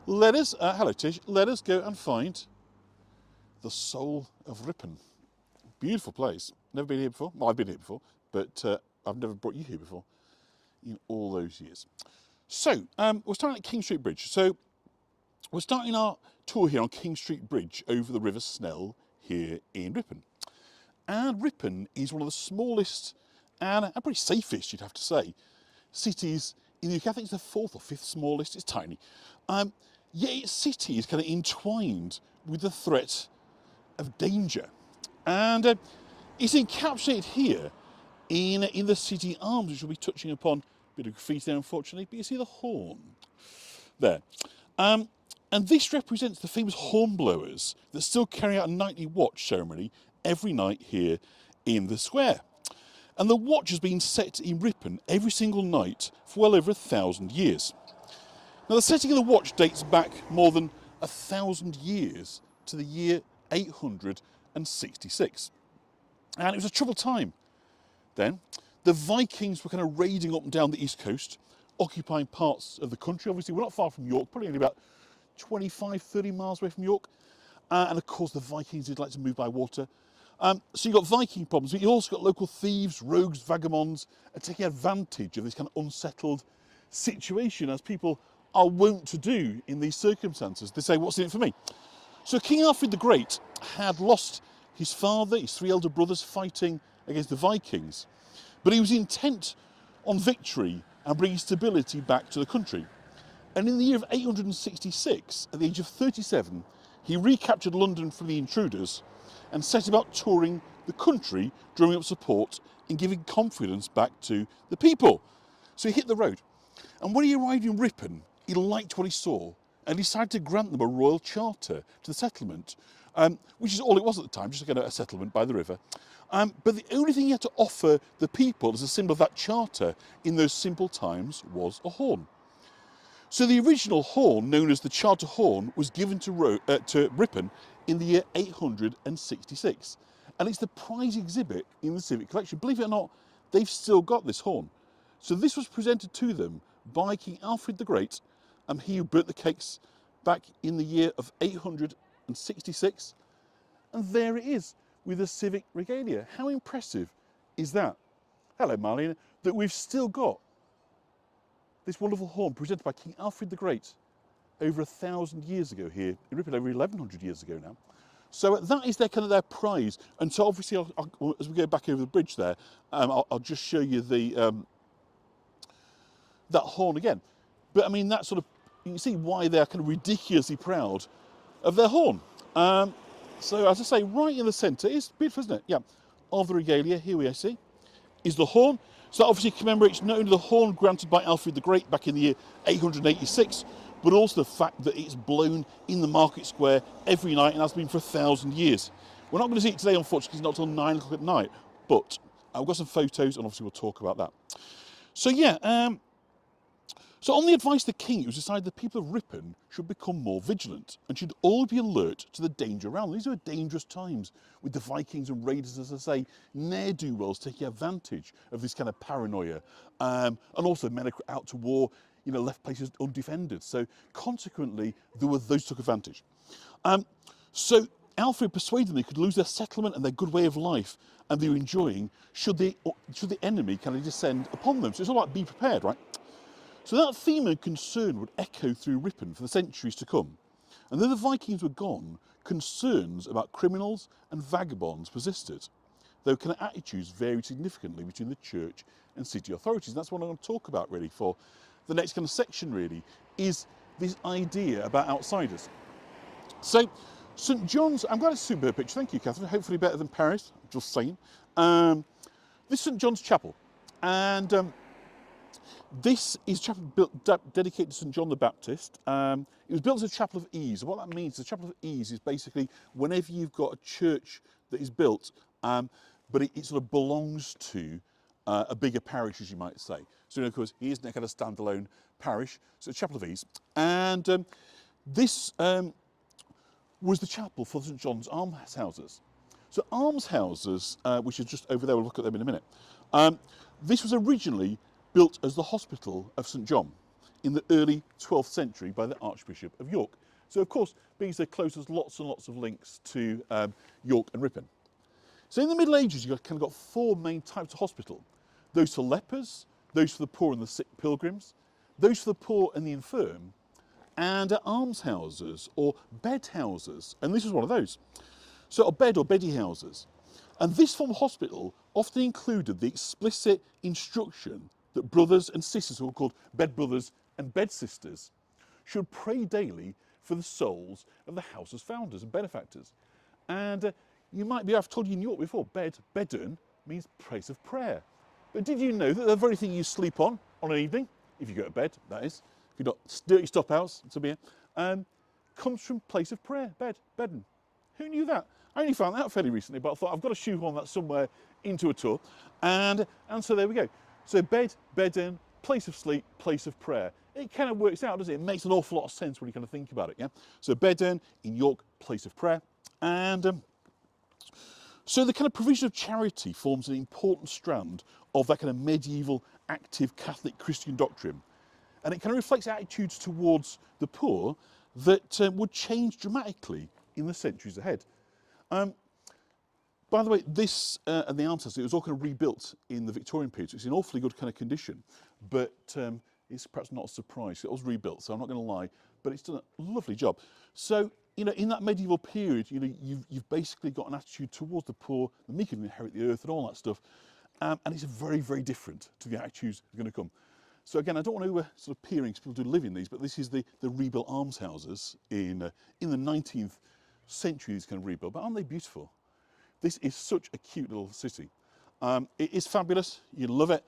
let us, hello Tish, let us go and find the soul of Ripon. Beautiful place. Never been here before. Well, I've been here before, but I've never brought you here before in all those years. So, we're starting at King Street Bridge. So, we're starting our tour here on King Street Bridge over the River Snell here in Ripon. And Ripon is one of the smallest and pretty safest, you'd have to say, cities in the UK. I think it's the fourth or fifth smallest. It's tiny. Yet its city is kind of entwined with the threat of danger. And it's encapsulated here in the city arms, which we'll be touching upon. A bit of graffiti there, unfortunately, but you see the horn there. And this represents the famous Hornblowers that still carry out a nightly watch ceremony every night here in the square. And the watch has been set in Ripon every single night for well over 1,000 years. Now, the setting of the watch dates back more than 1,000 years to the year 866. And it was a troubled time then. The Vikings were kind of raiding up and down the east coast, occupying parts of the country. Obviously, we're not far from York, probably only about 25, 30 miles away from York. And of course, the Vikings did like to move by water. So you've got Viking problems, but you also got local thieves, rogues, vagabonds, taking advantage of this kind of unsettled situation, as people are wont to do in these circumstances. They say, what's in it for me? So King Alfred the Great had lost his father, his three elder brothers, fighting against the Vikings. But he was intent on victory and bringing stability back to the country. And in the year of 866, at the age of 37, he recaptured London from the intruders and set about touring the country, drumming up support and giving confidence back to the people. So he hit the road. And when he arrived in Ripon, he liked what he saw and decided to grant them a royal charter to the settlement, which is all it was at the time, just like a settlement by the river. But the only thing he had to offer the people as a symbol of that charter in those simple times was a horn. So the original horn, known as the Charter Horn, was given to Ripon in the year 866. And it's the prize exhibit in the Civic Collection. Believe it or not, they've still got this horn. So this was presented to them by King Alfred the Great, he who burnt the cakes back in the year of 866. And there it is, with the civic regalia. How impressive is that? Hello, Marlene, that we've still got this wonderful horn presented by King Alfred the Great over 1,000 years ago here in Ripon, over 1,100 years ago now. So that is their kind of their prize. And so obviously, as we go back over the bridge there, I'll just show you the that horn again. But I mean, that sort of, you can see why they're kind of ridiculously proud of their horn. So as I say, right in the centre, it's beautiful, isn't it? Yeah, of the regalia, here we see, is the horn. So that obviously commemorates not only the horn granted by Alfred the Great back in the year 886, but also the fact that it's blown in the market square every night and has been for 1,000 years. We're not going to see it today, unfortunately, because it's not till 9 o'clock at night, but I've got some photos and obviously we'll talk about that. So yeah, so on the advice of the king, it was decided the people of Ripon should become more vigilant and should all be alert to the danger around them. These are dangerous times with the Vikings and raiders, as I say, ne'er-do-wells taking advantage of this kind of paranoia. And also men out to war, you know, left places undefended. So consequently, there were those who took advantage. So Alfred persuaded them they could lose their settlement and their good way of life and they were enjoying should the enemy kind of descend upon them. So it's all about be prepared, right? So that theme and concern would echo through Ripon for the centuries to come. And though the Vikings were gone, concerns about criminals and vagabonds persisted, though kind of attitudes varied significantly between the church and city authorities. And that's what I'm going to talk about really for the next kind of section really, is this idea about outsiders. So St John's, I'm glad it's a superb picture, thank you Catherine, hopefully better than Paris, just saying. This is St John's Chapel, and this is a chapel built, dedicated to St John the Baptist. It was built as a chapel of ease. What that means, the chapel of ease is basically whenever you've got a church that is built, but it sort of belongs to a bigger parish, as you might say. So, of course, he isn't a kind of standalone parish, so it's a chapel of ease. And this was the chapel for St John's almshouses. So almshouses, which is just over there, we'll look at them in a minute. This was originally built as the hospital of St John. in the early 12th century by the Archbishop of York. So of course, being so close, there's lots and lots of links to York and Ripon. So in the Middle Ages, you've kind of got four main types of hospital. Those for lepers, those for the poor and the sick pilgrims, those for the poor and the infirm, and almshouses or bed houses. And this was one of those. So a bed or beddy houses. And this form of hospital often included the explicit instruction that brothers and sisters, who were called bed brothers and bed sisters, should pray daily for the souls of the house's founders and benefactors. And you might be, I've told you in York before, bedern means place of prayer. But did you know that the very thing you sleep on an evening, if you go to bed, that is, if you're not dirty stop house, to be here, comes from place of prayer, bedern. Who knew that? I only found that out fairly recently, but I thought I've got to shoehorn that somewhere into a tour. And so there we go. So bedern, place of sleep, place of prayer. It kind of works out, doesn't it? It makes an awful lot of sense when you kind of think about it, yeah? So bedern in York, place of prayer. And so the kind of provision of charity forms an important strand of that kind of medieval, active Catholic Christian doctrine. And it kind of reflects attitudes towards the poor that would change dramatically in the centuries ahead. By the way, this and the almshouse, it was all kind of rebuilt in the Victorian period, so it's in awfully good kind of condition, but it's perhaps not a surprise. It was rebuilt, so I'm not going to lie, but it's done a lovely job. So, you know, in that medieval period, you know, you've basically got an attitude towards the poor, the meek will inherit the earth and all that stuff, and it's very, very different to the attitudes that are going to come. So again, I don't want to sort of peering, because people do live in these, but this is the rebuilt almshouses in the 19th century, these kind of rebuilt, but aren't they beautiful? This is such a cute little city. It is fabulous, you love it.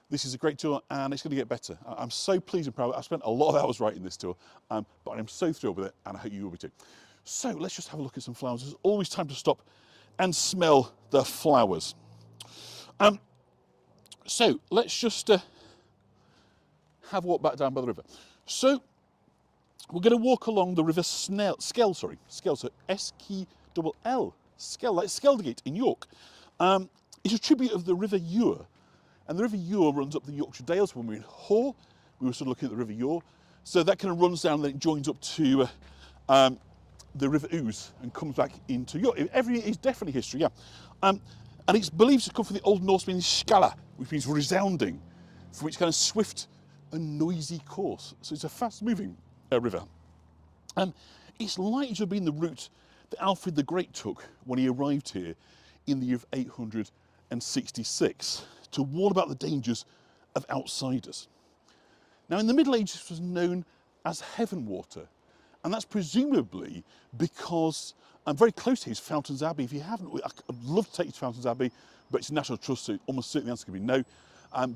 This is a great tour and it's going to get better. I'm so pleased and proud. I've spent a lot of hours writing this tour, but I'm so thrilled with it and I hope you will be too. So let's just have a look at some flowers. There's always time to stop and smell the flowers. So let's just have a walk back down by the river. So we're going to walk along the river Skell, so S-K-L-L, Skell, like Skeldergate in York. It's a tribute of the River Ure. And the River Ure runs up the Yorkshire Dales. When we were in Hoare, we were sort of looking at the River Ure. So that kind of runs down and then it joins up to the River Ouse and comes back into York. Everything is definitely history, yeah. And it's believed to come from the Old Norse meaning skala, which means resounding, from its kind of swift and noisy course. So it's a fast-moving river. It's likely to have been the route that Alfred the Great took when he arrived here in the year of 866 to warn about the dangers of outsiders. Now, in the Middle Ages, this was known as Heaven Water, and that's presumably because I'm very close to his Fountains Abbey. If you haven't, I'd love to take you to Fountains Abbey, but it's a National Trust, so almost certainly the answer could be no.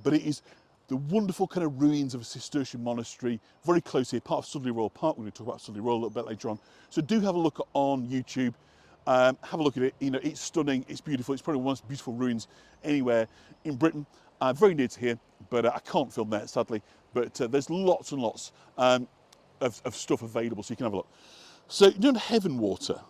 But it is the wonderful kind of ruins of a Cistercian monastery, very close here, part of Sudley Royal Park. We're going to talk about Sudley Royal a little bit later on. So do have a look on YouTube. Have a look at it. You know, it's stunning, it's beautiful. It's probably one of the most beautiful ruins anywhere in Britain. Very near to here, but I can't film there, sadly. But there's lots and lots of stuff available, so you can have a look. So you're doing Heaven Water.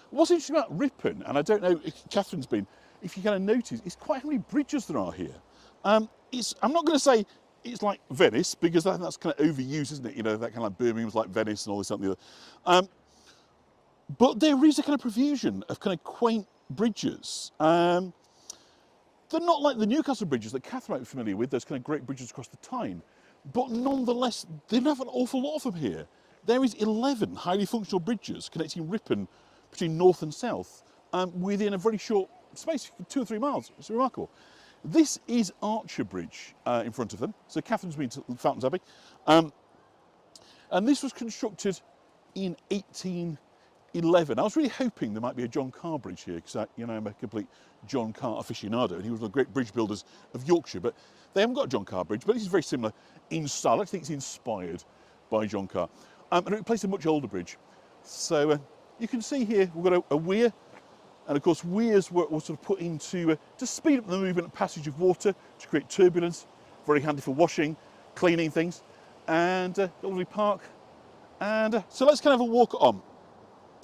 What's interesting about Ripon, and I don't know if Catherine's been, if you kind of notice, it's quite how many bridges there are here. I'm not going to say it's like Venice, because that's kind of overused, isn't it? You know, that kind of like Birmingham's like Venice and all this and the other. But there is a kind of profusion of kind of quaint bridges. They're not like the Newcastle bridges that Catherine might be familiar with, those kind of great bridges across the Tyne. But nonetheless, they don't have an awful lot of them here. There is 11 highly functional bridges connecting Ripon between north and south within a very short space, 2 or 3 miles. It's remarkable. This is Archer Bridge in front of them. So Catherine's been to Fountains Abbey. And this was constructed in 1811. I was really hoping there might be a John Carr Bridge here, because I'm a complete John Carr aficionado, and he was one of the great bridge builders of Yorkshire. But they haven't got a John Carr Bridge, but this is very similar in style. I think it's inspired by John Carr. And it replaced a much older bridge. So you can see here we've got a weir. And of course, weirs were sort of put into to speed up the movement and passage of water, to create turbulence. Very handy for washing, cleaning things. And lovely park. And so let's kind of have a walk on.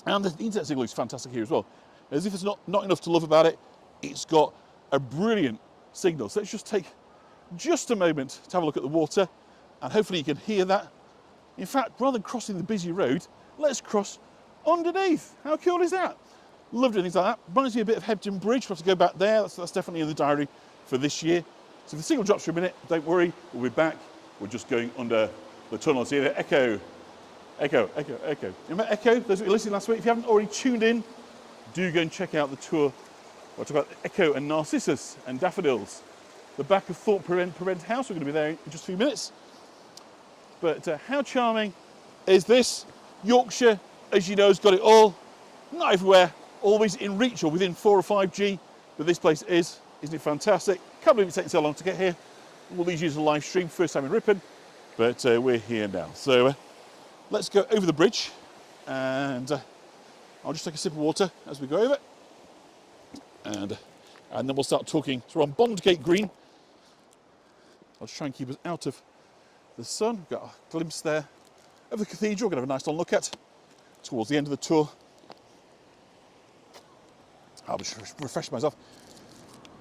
And the internet signal is fantastic here as well. As if there's not enough to love about it, it's got a brilliant signal. So let's just take just a moment to have a look at the water. and hopefully you can hear that. In fact, rather than crossing the busy road, let's cross underneath. How cool is that? Love doing things like that. Reminds me a bit of Hebden Bridge. We'll have to go back there. That's definitely in the diary for this year. So if the signal drops for a minute, don't worry, we'll be back. We're just going under the tunnels here. Echo, echo, echo, echo. Remember Echo? Those of you listening last week, if you haven't already tuned in, do go and check out the tour. We'll talk about Echo and Narcissus and Daffodils. The back of Thorpe Prevent House. We're going to be there in just a few minutes. But how charming is this? Yorkshire, as you know, has got it all. Not everywhere, always in reach or within 4 or 5G, but this place is. Isn't it fantastic? Can't believe it's taken so long to get here. All these years of live stream, first time in Ripon, but we're here now. So let's go over the bridge, and I'll just take a sip of water as we go over, and then we'll start talking. So we're on Bondgate Green. I'll just try and keep us out of the sun. We've got a glimpse there of the cathedral. We're going to have a nice long look at towards the end of the tour. I'll just refresh myself.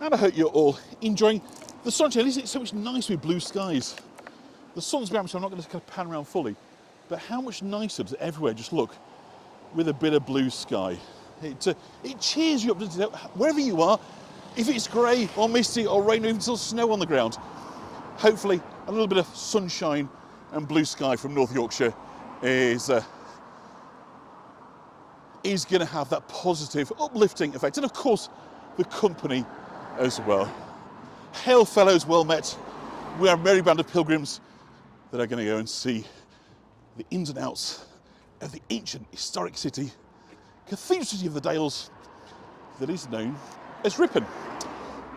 And I hope you're all enjoying the sunshine. Isn't it so much nice with blue skies? The sun's behind me, so I'm not going to kind of pan around fully. But how much nicer does everywhere just look with a bit of blue sky? It cheers you up, doesn't it? Wherever you are, if it's grey or misty or rain or even still snow on the ground, hopefully a little bit of sunshine and blue sky from North Yorkshire is going to have that positive, uplifting effect. And of course, the company as well. Hail fellows, well met. We are a merry band of pilgrims that are going to go and see the ins and outs of the ancient historic city, cathedral city of the Dales, that is known as Ripon.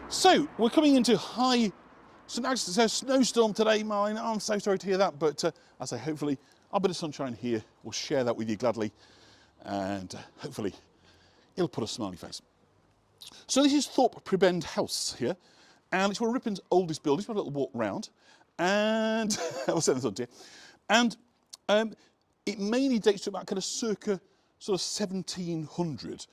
So we're coming into high St Agatha's, a snowstorm today, Marlene. I'm so sorry to hear that, but I say hopefully a bit of sunshine here. We'll share that with you gladly, and hopefully it'll put a smiley face. So this is Thorpe Prebend House here, and it's one of Ripon's oldest buildings. We'll have a little walk round, and I'll send this on to you. And it mainly dates to about kind of circa sort of 1700.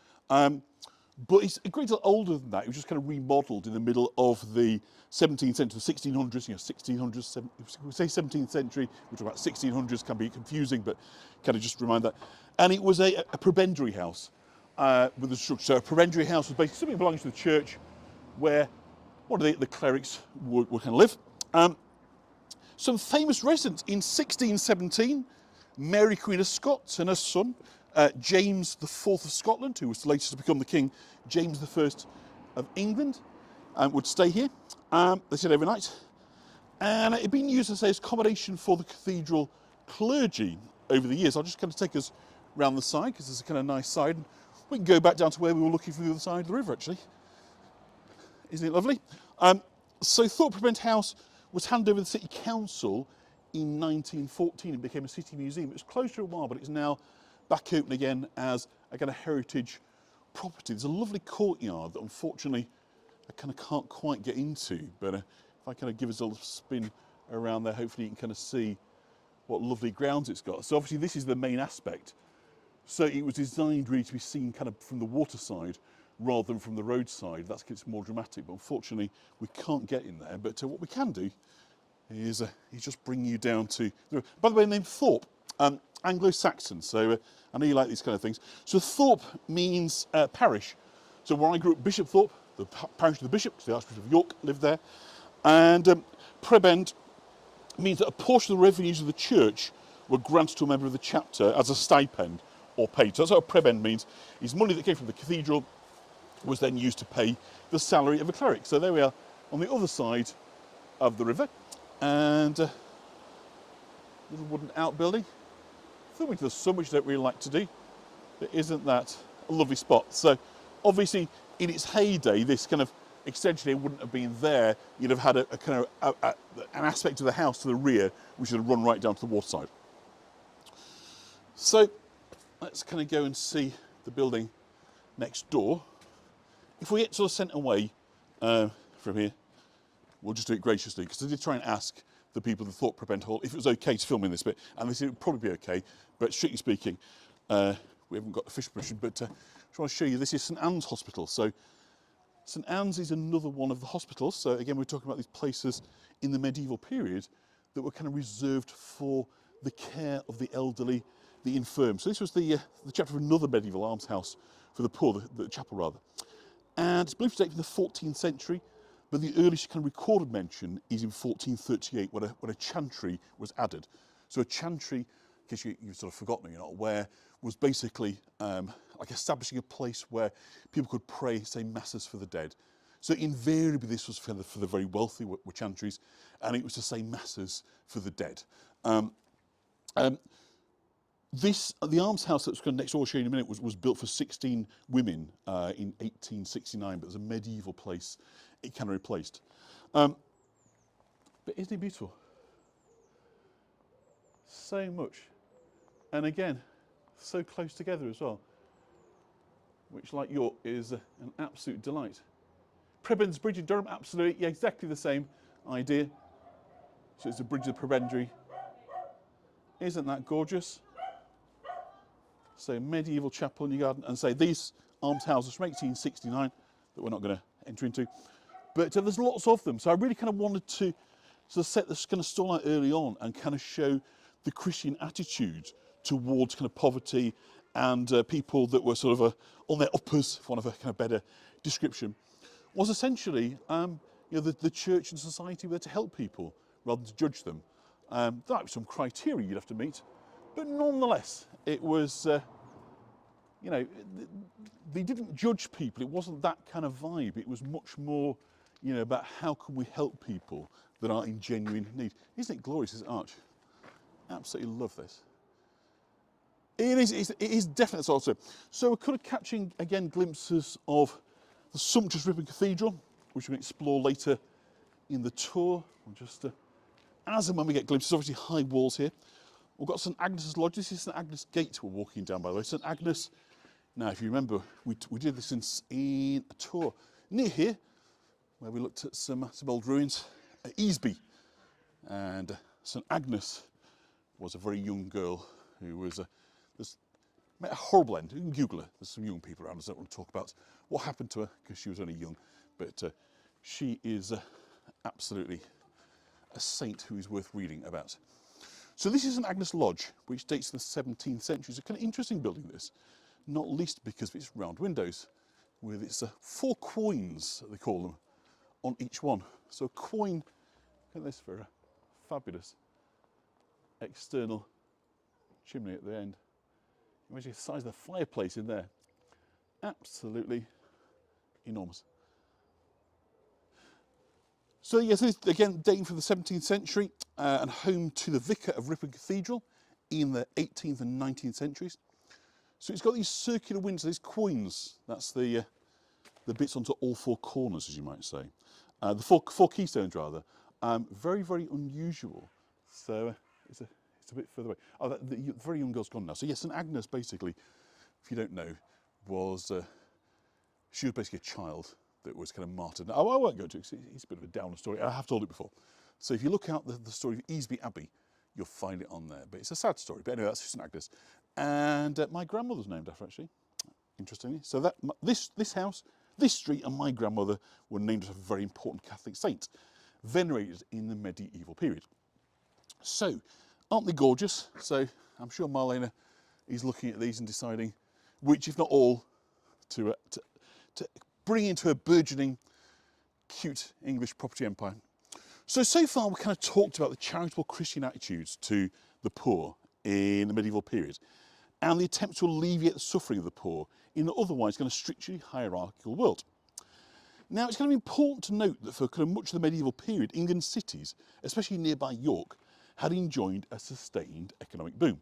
But it's a great deal older than that. It was just kind of remodelled in the middle of the 17th century, the 1600s, 1600s, we say 17th century, we talk about 1600s, can be confusing, but kind of just remind that. And it was a prebendary house with the structure. So a prebendary house was basically something belonging to the church where one of the clerics would kind of live. Some famous residents in 1617, Mary Queen of Scots and her son, James IV of Scotland, who was later to become the King James I of England, would stay here. They stayed overnight. And it had been used, as accommodation for the cathedral clergy over the years. I'll just kind of take us round the side, because there's a kind of nice side. We can go back down to where we were looking from the other side of the river, actually. Isn't it lovely? So Thorpe Prebend House was handed over to the City Council in 1914 and became a city museum. It was closed for a while, but it's now back open again as a kind of heritage property. There's a lovely courtyard that unfortunately I kind of can't quite get into, but if I kind of give us a little spin around there, hopefully you can kind of see what lovely grounds it's got. So obviously this is the main aspect. So it was designed really to be seen kind of from the waterside rather than from the roadside. That's it's more dramatic, but unfortunately we can't get in there. But what we can do is just bring you down to, by the way, named Thorpe, Anglo-Saxon, so I know you like these kind of things. So Thorpe means parish. So where I grew up, Bishop Thorpe, the parish of the bishop, because the Archbishop of York lived there. And prebend means that a portion of the revenues of the church were granted to a member of the chapter as a stipend or paid. So that's what a prebend means, is money that came from the cathedral was then used to pay the salary of a cleric. So there we are on the other side of the river, and little wooden outbuilding. Filming to the sun, which I don't really like to do, but isn't that a lovely spot? So obviously in its heyday, this kind of extension here wouldn't have been there. You'd have had a kind of an aspect of the house to the rear, which would run right down to the waterside. So let's kind of go and see the building next door. If we get sort of sent away from here, we'll just do it graciously, because I did try and ask the people of the Thorpe Prebend Hall if it was okay to film in this bit, and they said it would probably be okay, but strictly speaking, we haven't got official permission. But I just want to show you, this is St Anne's Hospital. So St Anne's is another one of the hospitals. So again, we're talking about these places in the medieval period that were kind of reserved for the care of the elderly, the infirm. So this was the chapter of another medieval almshouse for the poor, the chapel rather. And it's believed to date from the 14th century, but the earliest kind of recorded mention is in 1438 when a chantry was added. So a chantry, in case you've sort of forgotten, you're not aware, was basically like establishing a place where people could pray, say, masses for the dead. So invariably this was for the very wealthy, were chantries, and it was to say masses for the dead. The almshouse that's going next door, I'll show you in a minute, was built for 16 women in 1869, but it was a medieval place it kind of replaced. But isn't it beautiful? So much. And again, so close together as well, which, like York, is an absolute delight. Prebend's Bridge in Durham, absolutely, yeah, exactly the same idea. So it's the Bridge of the Prebendary. Isn't that gorgeous? So medieval chapel in your garden, and say these almshouses from 1869 that we're not going to enter into, but there's lots of them. So I really kind of wanted to sort of set this kind of stall out early on and kind of show the Christian attitude towards kind of poverty and people that were sort of on their uppers, for want of a kind of better description, was essentially the church and society were there to help people rather than to judge them. There might be some criteria you'd have to meet, but nonetheless, it was, they didn't judge people. It wasn't that kind of vibe. It was much more, about how can we help people that are in genuine need. Isn't it glorious, this arch? Absolutely love this. It is definitely sort of. So we're kind of catching, again, glimpses of the sumptuous Ripon Cathedral, which we're going to explore later in the tour. We'll just, as and when we get glimpses, obviously high walls here. We've got St Agnes's Lodge. This is St Agnes Gate we're walking down, by the way. St Agnes, now if you remember, we did this in a tour near here, where we looked at some old ruins at Easby. And St Agnes was a very young girl who was met a horrible end. You can Google her. There's some young people around us that want to talk about what happened to her because she was only young. But she is absolutely a saint who is worth reading about. So this is St Agnes Lodge, which dates to the 17th century. It's a kind of interesting building, this, not least because of its round windows, with its 4 coins, they call them, on each one. So a coin, look at this for a fabulous external chimney at the end. Imagine the size of the fireplace in there. Absolutely enormous. So yes, this is again dating from the 17th century and home to the vicar of Ripon Cathedral in the 18th and 19th centuries. So it's got these circular windows, these coins. That's the bits onto all 4 corners, as you might say. The four keystones rather. Very, very unusual. So it's a bit further away. Oh, the very young girl's gone now. So yes, St Agnes basically, if you don't know, she was basically a child that was kind of martyred. Now, I won't go into it because it's a bit of a downer story. I have told it before. So if you look out the story of Easby Abbey, you'll find it on there. But it's a sad story. But anyway, that's St Agnes. And my grandmother's named after, actually, interestingly. So this house, this street, and my grandmother were named after a very important Catholic saint, venerated in the medieval period. So, aren't they gorgeous? So I'm sure Marlena is looking at these and deciding which, if not all, to bring into a burgeoning, cute English property empire. So far we've kind of talked about the charitable Christian attitudes to the poor in the medieval period and the attempt to alleviate the suffering of the poor in an otherwise kind of strictly hierarchical world. Now, it's kind of important to note that for kind of much of the medieval period, England's cities, especially nearby York, had enjoyed a sustained economic boom.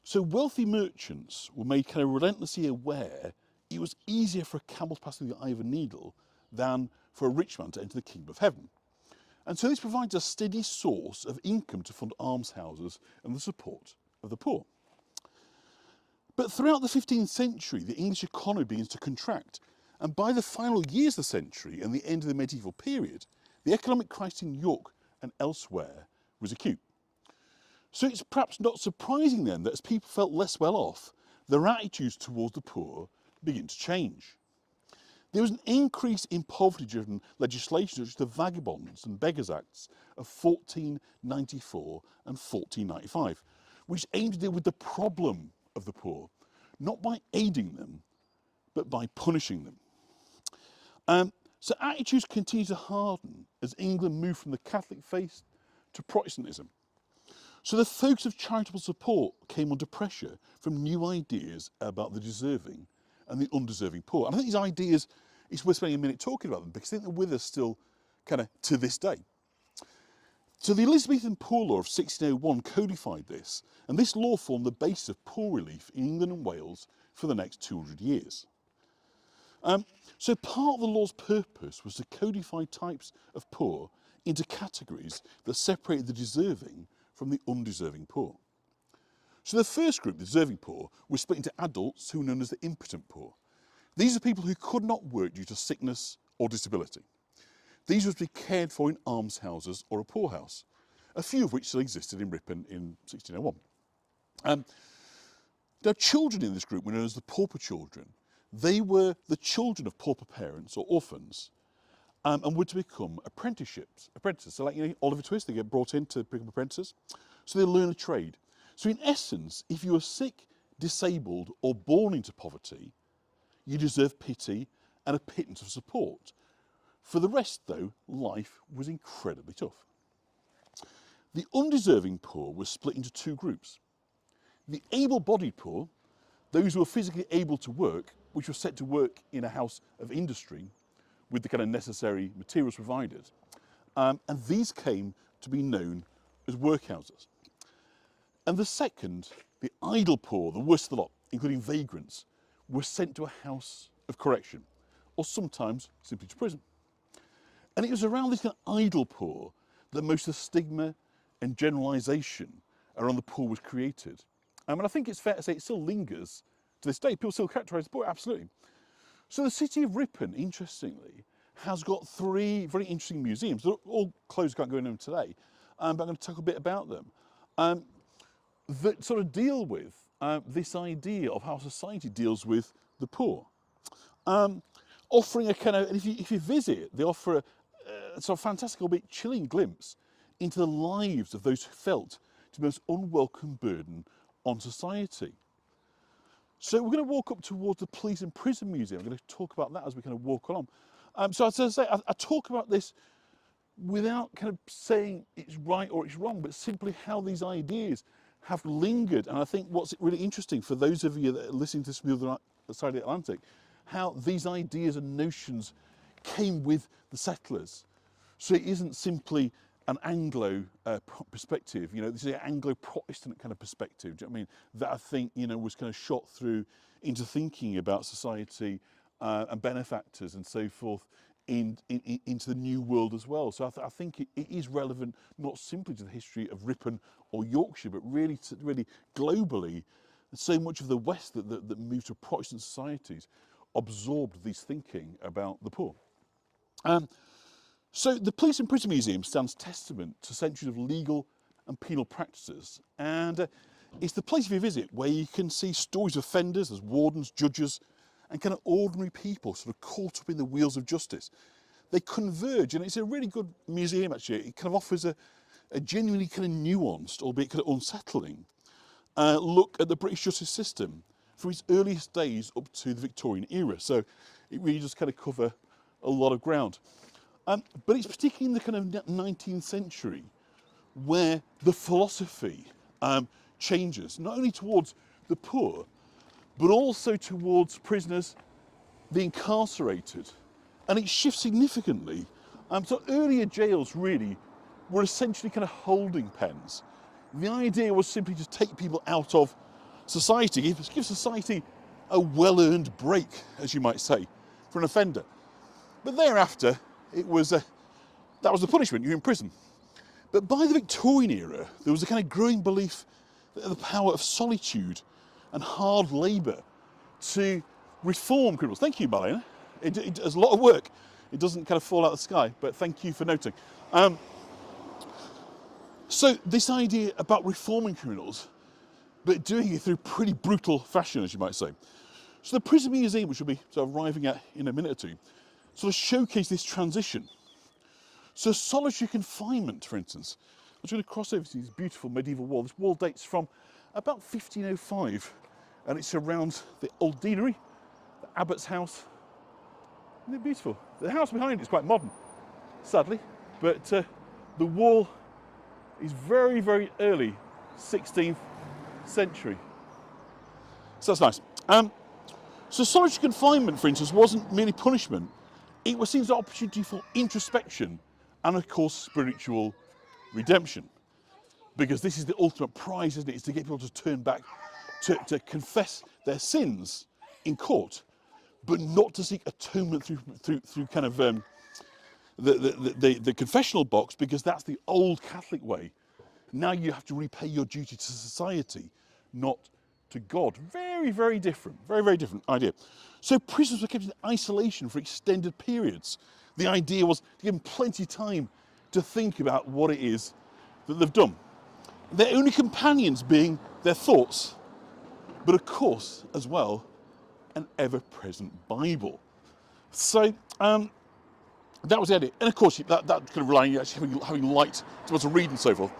So wealthy merchants were made kind of relentlessly aware it was easier for a camel to pass through the eye of a needle than for a rich man to enter the kingdom of heaven. And so this provides a steady source of income to fund almshouses and the support of the poor. But throughout the 15th century, the English economy begins to contract. And by the final years of the century and the end of the medieval period, the economic crisis in York and elsewhere was acute. So it's perhaps not surprising then that as people felt less well off, their attitudes towards the poor begin to change. There was an increase in poverty-driven legislation, such as the Vagabonds and Beggars Acts of 1494 and 1495, which aimed to deal with the problem of the poor, not by aiding them, but by punishing them. So attitudes continue to harden as England moved from the Catholic faith to Protestantism. So the focus of charitable support came under pressure from new ideas about the deserving and the undeserving poor. And I think these ideas, it's worth spending a minute talking about them because I think they're with us still kind of to this day. So the Elizabethan Poor Law of 1601 codified this, and this law formed the basis of poor relief in England and Wales for the next 200 years. So part of the law's purpose was to codify types of poor into categories that separated the deserving from the undeserving poor. So the first group, the deserving poor, was split into adults who were known as the impotent poor. These are people who could not work due to sickness or disability. These were to be cared for in almshouses or a poorhouse, a few of which still existed in Ripon in 1601. Now, children in this group were known as the pauper children. They were the children of pauper parents or orphans and were to become apprentices. So like, Oliver Twist, they get brought in to become apprentices. So they learn a trade. So in essence, if you were sick, disabled or born into poverty, you deserve pity and a pittance of support. For the rest, though, life was incredibly tough. The undeserving poor was split into two groups. The able-bodied poor, those who were physically able to work, which were set to work in a house of industry with the kind of necessary materials provided. And these came to be known as workhouses. And the second, the idle poor, the worst of the lot, including vagrants, were sent to a house of correction, or sometimes simply to prison. And it was around this kind of idle poor that most of the stigma and generalisation around the poor was created. And I think it's fair to say it still lingers to this day. People still characterise the poor, absolutely. So the city of Ripon, interestingly, has got three very interesting museums. They're all closed, can't go in them today, but I'm going to talk a bit about them, that sort of deal with this idea of how society deals with the poor. Offering a kind of, and if you visit, they offer a sort of fantastic, albeit chilling glimpse into the lives of those who felt to be the most unwelcome burden on society. So we're going to walk up towards the Police and Prison Museum. I'm going to talk about that as we kind of walk along. So as I say, I talk about this without kind of saying it's right or it's wrong, but simply how these ideas have lingered. And I think what's really interesting for those of you that are listening to this from the other side of the Atlantic, how these ideas and notions came with the settlers. So it isn't simply an Anglo perspective, this is an Anglo-Protestant kind of perspective, do you know what I mean? That I think, was kind of shot through into thinking about society and benefactors and so forth into the New World as well. So I think it is relevant not simply to the history of Ripon or Yorkshire, but really globally. So much of the West that moved to Protestant societies absorbed this thinking about the poor. So the Police and Prison Museum stands testament to centuries of legal and penal practices, and it's the place if you visit where you can see stories of offenders as wardens, judges, and kind of ordinary people sort of caught up in the wheels of justice. They converge, and it's a really good museum actually. It kind of offers a genuinely kind of nuanced, albeit kind of unsettling, look at the British justice system from its earliest days up to the Victorian era. So it really does kind of cover a lot of ground. But it's particularly in the kind of 19th century where the philosophy changes, not only towards the poor, but also towards prisoners, the incarcerated, and it shifts significantly. So earlier jails really were essentially kind of holding pens. The idea was simply to take people out of society, give society a well-earned break, as you might say, for an offender. But thereafter, that was the punishment, you're in prison. But by the Victorian era, there was a kind of growing belief that the power of solitude and hard labour to reform criminals. Thank you, Marlena. It does a lot of work. It doesn't kind of fall out of the sky, but thank you for noting. So this idea about reforming criminals, but doing it through pretty brutal fashion, as you might say. So the Prison Museum, which we'll be sort of arriving at in a minute or two, sort of showcase this transition. So solitary confinement, for instance. I'm just going to cross over to this beautiful medieval wall. This wall dates from about 1505, and it surrounds the old deanery, the abbot's house. Isn't it beautiful? The house behind it is quite modern, sadly, but the wall is very, very early 16th century. So that's nice. So solitary confinement, for instance, wasn't merely punishment. It was seen as an opportunity for introspection and, of course, spiritual redemption. Because this is the ultimate prize, isn't it? It's to get people to turn back, to confess their sins in court, but not to seek atonement through kind of the confessional box, because that's the old Catholic way. Now you have to repay your duty to society, not to God. Very, very different. Very, very different idea. So prisoners were kept in isolation for extended periods. The idea was to give them plenty of time to think about what it is that they've done. Their only companions being their thoughts, but of course, as well, an ever-present Bible. So that was the idea. And of course, that kind of relying on actually having light to be able to read and so forth.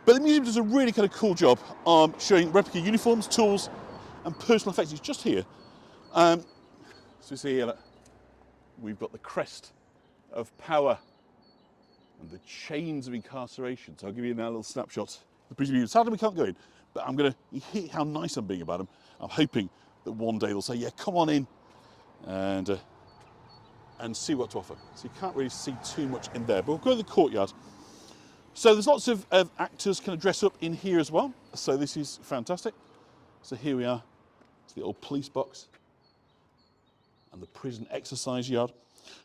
But the museum does a really kind of cool job showing replica uniforms, tools, and personal effects. It's just here. So you see here that we've got the crest of power and the chains of incarceration. So I'll give you now a little snapshot of the prison museum. Sadly, we can't go in, but I'm going to hear how nice I'm being about them. I'm hoping that one day they'll say, yeah, come on in and see what to offer. So you can't really see too much in there, but we'll go to the courtyard. So there's lots of actors kind of dress up in here as well. So this is fantastic. So here we are. It's the old police box and the prison exercise yard.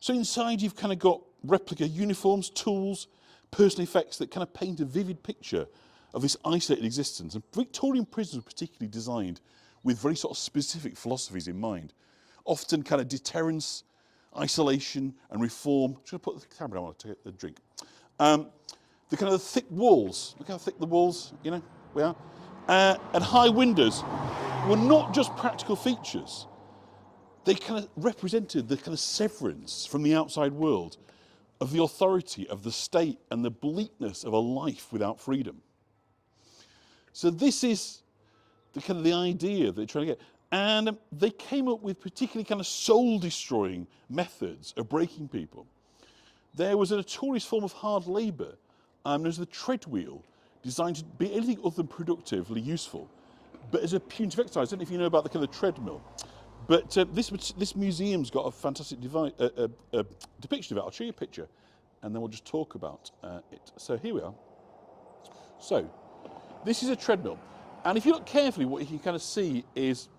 So inside you've kind of got replica uniforms, tools, personal effects that kind of paint a vivid picture of this isolated existence. And Victorian prisons were particularly designed with very sort of specific philosophies in mind. Often kind of deterrence, isolation and reform. I'm just going to put the camera on to take a drink. The kind of thick walls, look how thick the walls, you know, we are. And high windows were not just practical features. They kind of represented the kind of severance from the outside world of the authority of the state and the bleakness of a life without freedom. So this is the kind of the idea that they're trying to get. And they came up with particularly kind of soul-destroying methods of breaking people. There was a notorious form of hard labour. There's the tread wheel, designed to be anything other than productively useful, but as a punitive exercise. I don't know if you know about the kind of treadmill, but this museum's got a fantastic depiction of it. I'll show you a picture, and then we'll just talk about it. So here we are. So this is a treadmill, and if you look carefully, what you can kind of see is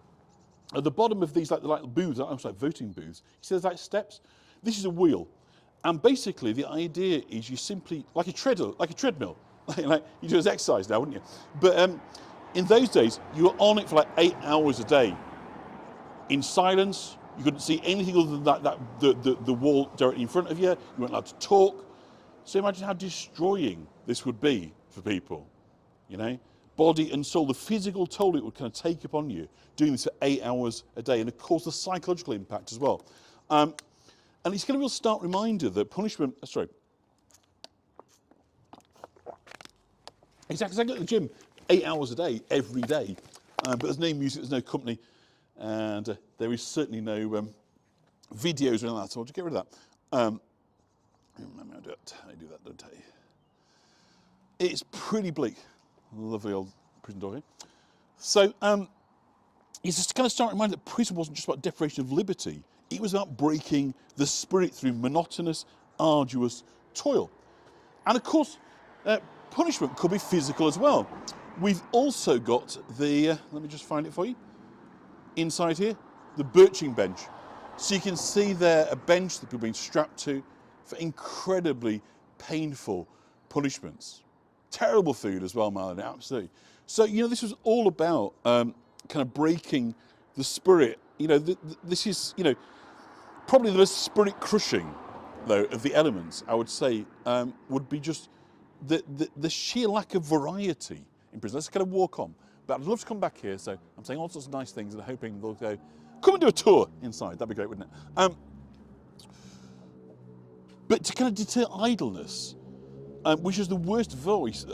at the bottom of these like booths, almost like voting booths. You see there's like steps. This is a wheel. And basically, the idea is you simply, like a treadmill, like you do as exercise now, wouldn't you? But in those days, you were on it for like 8 hours a day. In silence, you couldn't see anything other than the wall directly in front of you. You weren't allowed to talk. So imagine how destroying this would be for people, you know? Body and soul, the physical toll it would kind of take upon you, doing this for 8 hours a day. And of course, the psychological impact as well. And it's going to be a stark reminder that punishment, exactly, I go to the gym 8 hours a day, every day, but there's no music, there's no company, and there is certainly no videos or anything like that, so I'll just get rid of that. I do that, don't I? It's pretty bleak. Lovely old prison door here. So it's just kind of stark reminder that prison wasn't just about deprivation of liberty. It was about breaking the spirit through monotonous, arduous toil. And of course, punishment could be physical as well. We've also got the, let me just find it for you, inside here, the birching bench. So you can see there a bench that people are being strapped to for incredibly painful punishments. Terrible food as well, Marlon, absolutely. So, you know, this was all about kind of breaking the spirit. You know, this is, you know, probably the most spirit-crushing, though, of the elements, I would say, would be just the sheer lack of variety in prison. Let's kind of walk on. But I'd love to come back here, so I'm saying all sorts of nice things and hoping they'll go, Come and do a tour inside, that'd be great, wouldn't it? But to kind of deter idleness, which is the worst vice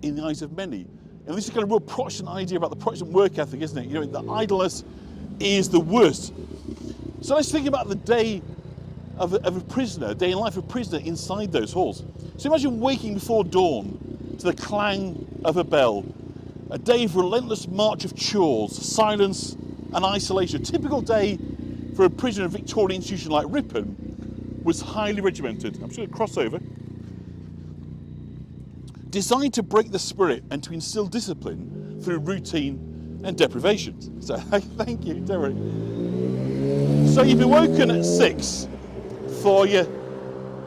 in the eyes of many. And this is kind of a real Protestant idea about the Protestant work ethic, isn't it? You know, the idleness is the worst. So let's think about the day of a prisoner, a day in life of a prisoner inside those halls. So imagine waking before dawn to the clang of a bell. A day of relentless march of chores, silence and isolation. A typical day for a prisoner in a Victorian institution like Ripon was highly regimented. I'm just going to cross over. Designed to break the spirit and to instill discipline through routine and deprivation. So thank you, Derek. So you've been woken at 6 for your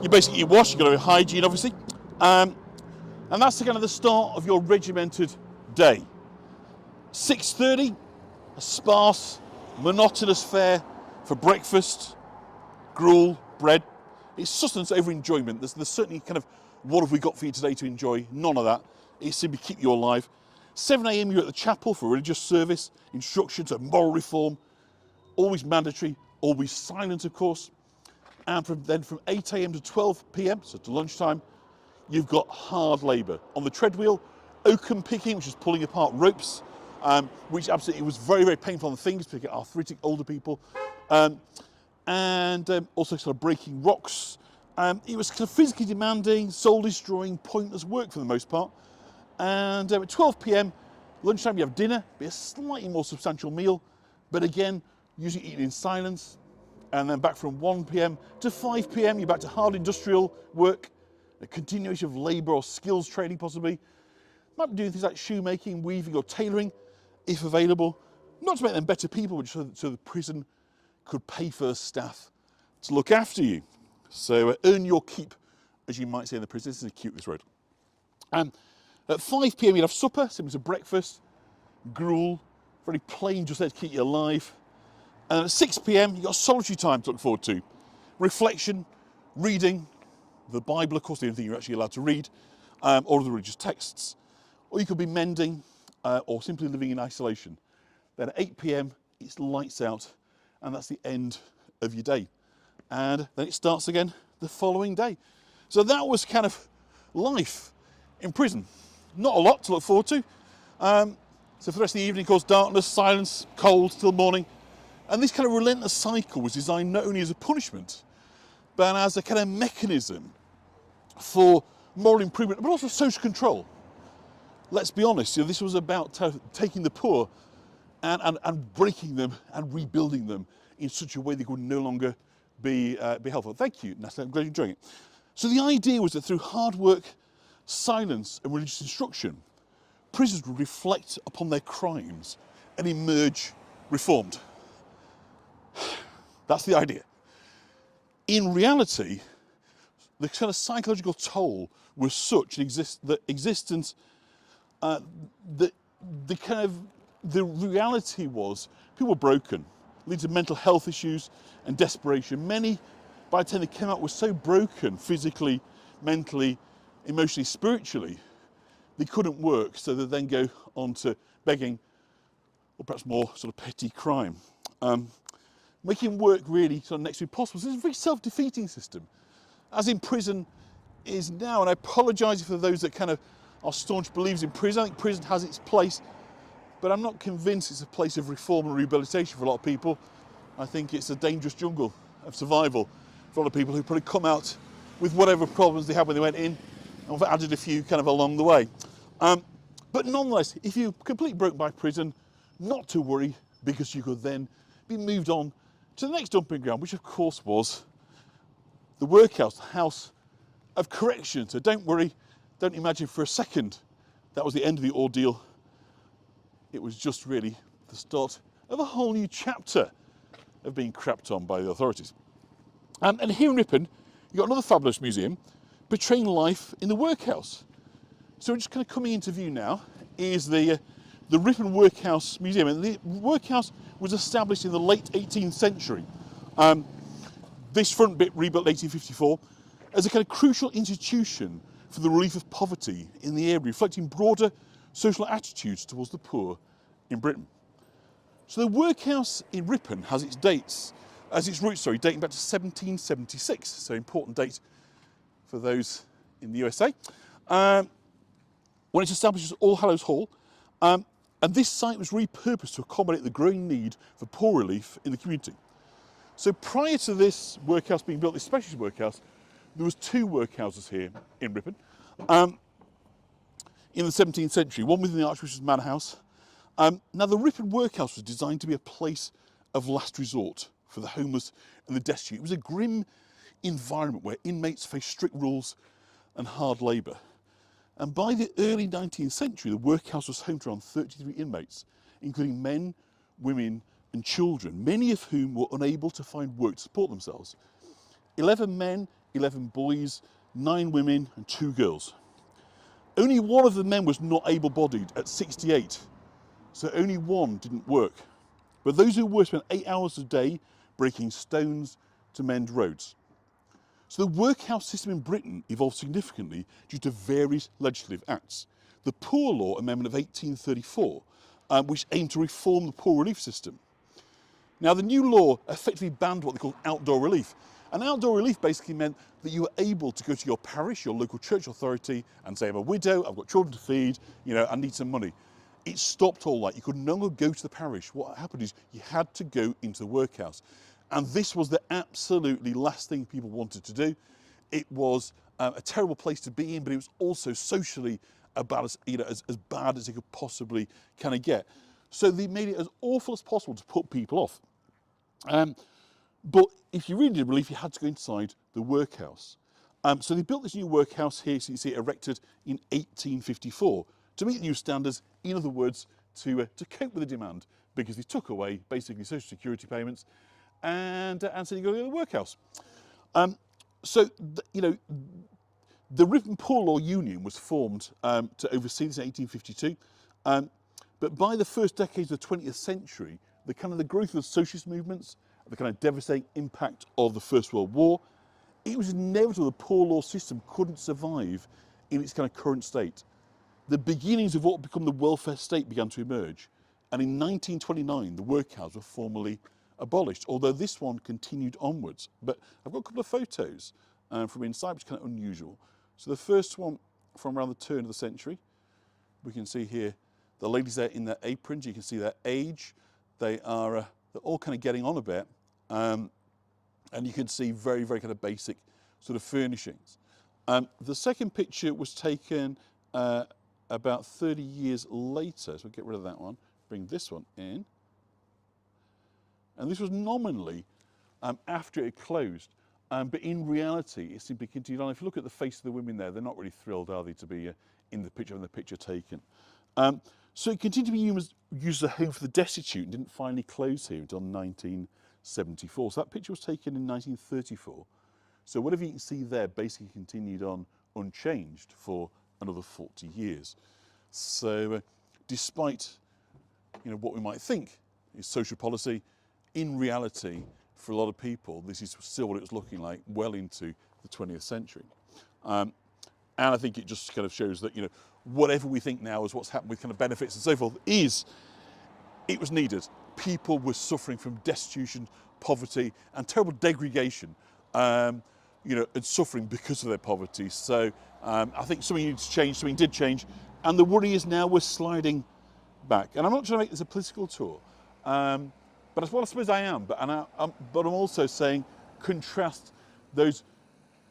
wash, you've got to hygiene obviously. And that's the kind of the start of your regimented day. 6:30, a sparse, monotonous fare for breakfast, gruel, bread. It's sustenance over enjoyment. There's certainly kind of, what have we got for you today to enjoy? None of that. It's simply keep you alive. 7 a.m. you're at the chapel for religious service, instructions of moral reform, always mandatory, always silent of course. And from 8 a.m. to 12 p.m, so to lunchtime, you've got hard labour. On the treadwheel, oakum picking, which is pulling apart ropes, which absolutely was very, very painful on the fingers, particularly arthritic older people. And also sort of breaking rocks. It was kind of physically demanding, soul-destroying, pointless work for the most part. And at 12 p.m, lunchtime you have dinner, be a slightly more substantial meal, but again, usually eaten in silence. And then back from 1 p.m. to 5 p.m, you're back to hard industrial work, a continuation of labour or skills training possibly. Might be doing things like shoemaking, weaving or tailoring, if available. Not to make them better people, but so the prison could pay for staff to look after you. So earn your keep, as you might say in the prison. This is cute, this road. At 5 p.m, you'd have supper, similar to breakfast, gruel, very plain, just there to keep you alive. And at 6 p.m, you've got solitary time to look forward to. Reflection, reading, the Bible, of course, the only thing you're actually allowed to read, or the religious texts. Or you could be mending, or simply living in isolation. Then at 8 p.m, it's lights out, and that's the end of your day. And then it starts again the following day. So that was kind of life in prison. Not a lot to look forward to. So for the rest of the evening, of course, darkness, silence, cold till morning. And this kind of relentless cycle was designed not only as a punishment, but as a kind of mechanism for moral improvement, but also social control. Let's be honest, you know, this was about taking the poor and breaking them and rebuilding them in such a way they could no longer be helpful. Thank you, Natalie, I'm glad you're enjoying it. So the idea was that through hard work, silence and religious instruction, prisoners would reflect upon their crimes and emerge reformed. That's the idea. In reality, the kind of psychological toll was such that existence, the reality was people were broken, leading to mental health issues and desperation. Many, by the time they came out, were so broken physically, mentally, emotionally, spiritually, they couldn't work, so they then go on to begging, or perhaps more sort of petty crime. Making work really sort of next to impossible. So it's a very self-defeating system, as in prison is now. And I apologise for those that kind of are staunch believers in prison. I think prison has its place, but I'm not convinced it's a place of reform and rehabilitation for a lot of people. I think it's a dangerous jungle of survival for a lot of people who probably come out with whatever problems they had when they went in, and we've added a few kind of along the way. But nonetheless, if you're completely broken by prison, not to worry, because you could then be moved on to the next dumping ground, which of course was the workhouse, the house of correction. So don't worry, don't imagine for a second that was the end of the ordeal. It was just really the start of a whole new chapter of being crapped on by the authorities. And here in Ripon, you've got another fabulous museum portraying life in the workhouse. So we're just kind of coming into view now is the Ripon Workhouse Museum. And the workhouse was established in the late 18th century. This front bit rebuilt in 1854 as a kind of crucial institution for the relief of poverty in the area, reflecting broader social attitudes towards the poor in Britain. So the workhouse in Ripon has its roots, dating back to 1776. So important date for those in the USA. When it's established as All Hallows Hall, and this site was repurposed to accommodate the growing need for poor relief in the community. So prior to this workhouse being built, this specialist workhouse, there was 2 workhouses here in Ripon in the 17th century, one within the Archbishop's Manor House. Now the Ripon workhouse was designed to be a place of last resort for the homeless and the destitute. It was a grim environment where inmates faced strict rules and hard labour. And by the early 19th century, the workhouse was home to around 33 inmates, including men, women and children, many of whom were unable to find work to support themselves. 11 men, 11 boys, 9 women and 2 girls. Only one of the men was not able-bodied at 68, so only one didn't work. But those who were spent 8 hours a day breaking stones to mend roads. So the workhouse system in Britain evolved significantly due to various legislative acts. The Poor Law Amendment of 1834, which aimed to reform the poor relief system. Now the new law effectively banned what they called outdoor relief. And outdoor relief basically meant that you were able to go to your parish, your local church authority and say, I'm a widow, I've got children to feed, I need some money. It stopped all that. You could no longer go to the parish. What happened is you had to go into the workhouse. And this was the absolutely last thing people wanted to do. It was a terrible place to be in, but it was also socially about as bad as it could possibly kind of get. So they made it as awful as possible to put people off. But if you really did relief, you had to go inside the workhouse. So they built this new workhouse here, so you see it erected in 1854 to meet the new standards. In other words, to cope with the demand, because they took away basically social security payments, and so you got to go to the workhouse. The Ripon Poor Law Union was formed to oversee this in 1852. But by the first decades of the 20th century, the growth of the socialist movements, the kind of devastating impact of the First World War, it was inevitable the poor law system couldn't survive in its kind of current state. The beginnings of what would become the welfare state began to emerge. And in 1929, the workhouse were formally abolished, although this one continued onwards. But I've got a couple of photos from inside, which is kind of unusual. So the first one from around the turn of the century, we can see here the ladies there in their aprons. You can see their age. They're all kind of getting on a bit, and you can see very, very kind of basic sort of furnishings. The second picture was taken about 30 years later, so we'll get rid of that one, bring this one in. And this was nominally after it closed, but in reality it simply continued on. If you look at the face of the women there, they're not really thrilled, are they, to be in the picture taken. So it continued to be used as a home for the destitute and didn't finally close here until 1974. So that picture was taken in 1934. So whatever you can see there basically continued on unchanged for another 40 years. So despite what we might think is social policy, in reality, for a lot of people, this is still what it was looking like well into the 20th century. And I think it just kind of shows that, whatever we think now is what's happened with kind of benefits and so forth, it was needed. People were suffering from destitution, poverty and terrible degradation, and suffering because of their poverty. So I think something needed to change, something did change, and the worry is now we're sliding back. And I'm not trying to make this a political tour, but as well I suppose I am, but I'm also saying contrast those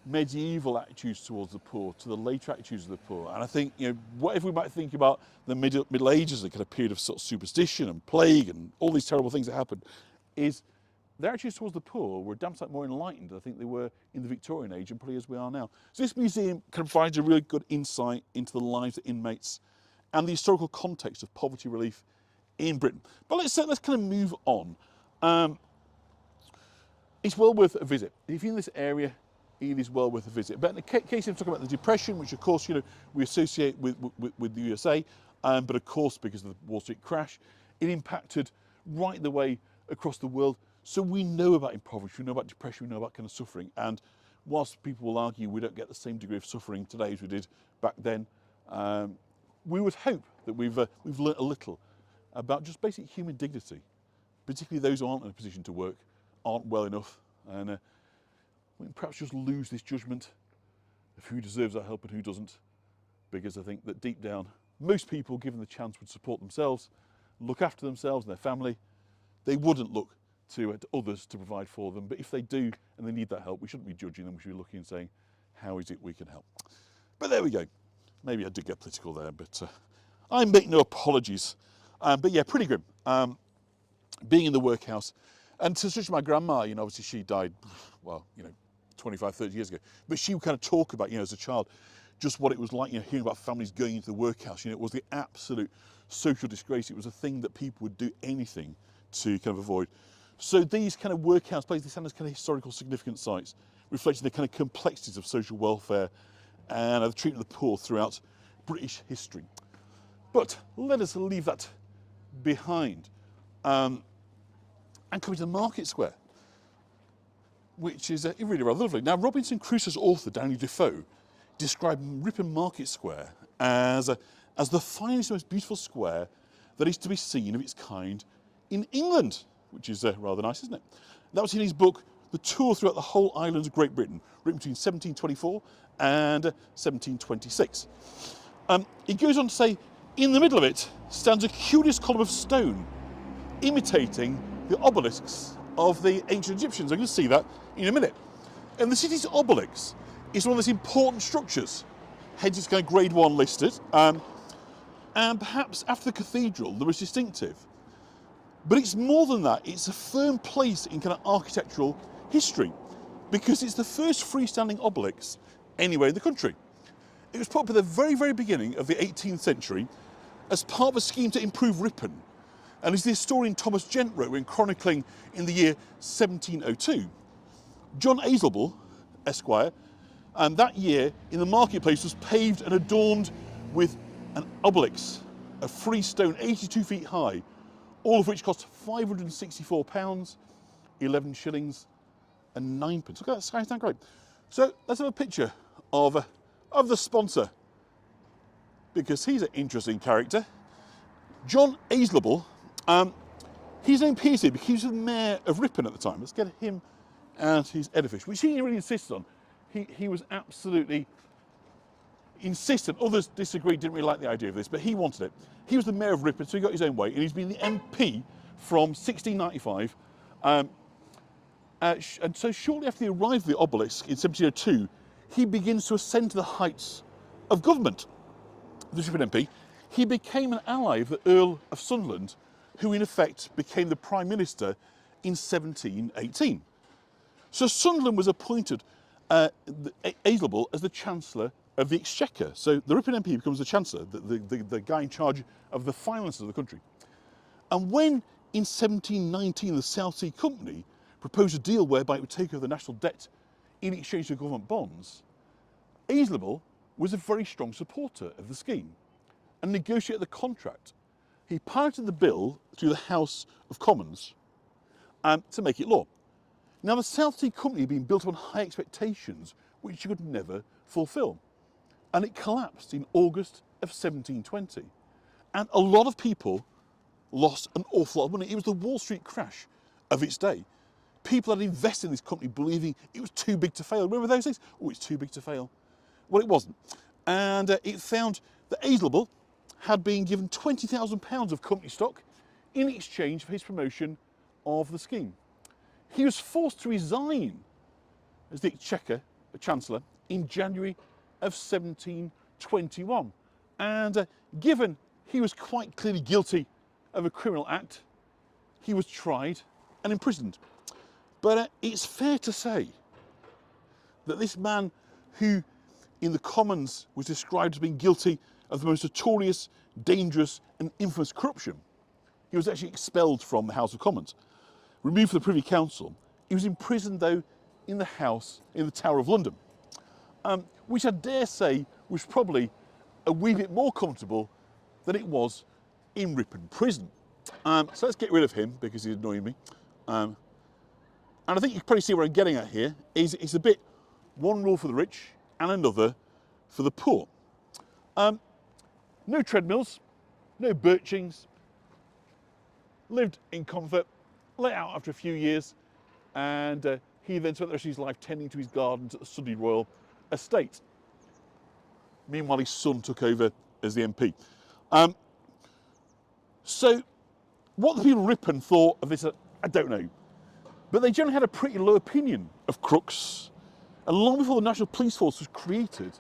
medieval attitudes towards the poor to the later attitudes of the poor. And I think, whatever we might think about the Middle Ages, the kind of period of sort of superstition and plague and all these terrible things that happened, is their attitudes towards the poor were a damn sight more enlightened than I think they were in the Victorian age and probably as we are now. So this museum provides a really good insight into the lives of inmates and the historical context of poverty relief in Britain. But let's kind of move on. It's well worth a visit. If you're in this area, it is well worth a visit. But in the case of talking about the Depression, which of course we associate with the USA, but of course because of the Wall Street crash, it impacted right the way across the world. So we know about impoverishment, we know about depression, we know about kind of suffering. And whilst people will argue we don't get the same degree of suffering today as we did back then, we would hope that we've learnt a little about just basic human dignity particularly those who aren't in a position to work, aren't well enough, and we can perhaps just lose this judgment of who deserves our help and who doesn't, because I think that deep down, most people, given the chance, would support themselves, look after themselves and their family. They wouldn't look to others to provide for them, but if they do and they need that help, we shouldn't be judging them, we should be looking and saying, how is it we can help? But there we go. Maybe I did get political there, but I make no apologies. But yeah, pretty grim. Being in the workhouse, and to such my grandma, you know, obviously she died, well, you know, 25, 30 years ago, but she would kind of talk about, you know, as a child, just what it was like, you know, hearing about families going into the workhouse. You know, it was the absolute social disgrace. It was a thing that people would do anything to kind of avoid. So these kind of workhouse places, they stand as kind of historical significant sites, reflecting the kind of complexities of social welfare and the treatment of the poor throughout British history. But let us leave that behind and come to the Market Square, which is really rather lovely. Now, Robinson Crusoe's author, Daniel Defoe, described Ripon Market Square as the finest, most beautiful square that is to be seen of its kind in England, which is rather nice, isn't it? That was in his book, The Tour Throughout the Whole Islands of Great Britain, written between 1724 and 1726. He goes on to say, in the middle of it stands a curious column of stone, imitating the obelisks of the ancient Egyptians. I'm going to see that in a minute. And the city's obelisk is one of those important structures, hence it's kind of grade 1 listed, and perhaps after the cathedral, the most distinctive. But it's more than that, it's a firm place in kind of architectural history, because it's the first freestanding obelisk anywhere in the country. It was put up at the very, very beginning of the 18th century as part of a scheme to improve Ripon. And as the historian Thomas Gent wrote when chronicling in the year 1702, John Azelble, Esquire, and that year in the marketplace was paved and adorned with an obelisk of freestone 82 feet high, all of which cost £564, 11 shillings and 9 pence. Look at that, sky's down great. So let's have a picture of the sponsor, because he's an interesting character. John Azelble, his name appears here because he was the mayor of Ripon at the time. Let's get him and his edifice, which he really insisted on. He was absolutely insistent. Others disagreed, didn't really like the idea of this, but he wanted it. He was the mayor of Ripon, so he got his own way, and he's been the MP from 1695. And so shortly after the arrival of the obelisk in 1702, he begins to ascend to the heights of government. The Ripon MP, he became an ally of the Earl of Sunderland, who in effect became the Prime Minister in 1718. So Sunderland was appointed Azelble as the Chancellor of the Exchequer. So the Ripon MP becomes the Chancellor, the guy in charge of the finances of the country. And when in 1719 the South Sea Company proposed a deal whereby it would take over the national debt in exchange for government bonds, Azelble was a very strong supporter of the scheme and negotiated the contract. He piloted the bill through the House of Commons to make it law. Now, the South Sea Company had been built on high expectations which it could never fulfil, and it collapsed in August of 1720. And a lot of people lost an awful lot of money. It was the Wall Street crash of its day. People had invested in this company believing it was too big to fail. Remember those days? Oh, it's too big to fail. Well, it wasn't. And it found that Azelble had been given £20,000 of company stock in exchange for his promotion of the scheme. He was forced to resign as the Exchequer Chancellor in January of 1721. And given he was quite clearly guilty of a criminal act, he was tried and imprisoned. But it's fair to say that this man, who in the Commons was described as being guilty of the most notorious, dangerous and infamous corruption, he was actually expelled from the House of Commons, removed from the Privy Council. He was imprisoned, though, in the Tower of London, which I dare say was probably a wee bit more comfortable than it was in Ripon Prison. So let's get rid of him because he's annoying me. And I think you can probably see where I'm getting at here. It's a bit one rule for the rich and another for the poor. No treadmills, no birchings, lived in comfort, let out after a few years, and he then spent the rest of his life tending to his gardens at the Sudley Royal Estate. Meanwhile, his son took over as the MP. So what the people of Ripon thought of this, I don't know. But they generally had a pretty low opinion of crooks. And long before the National Police Force was created,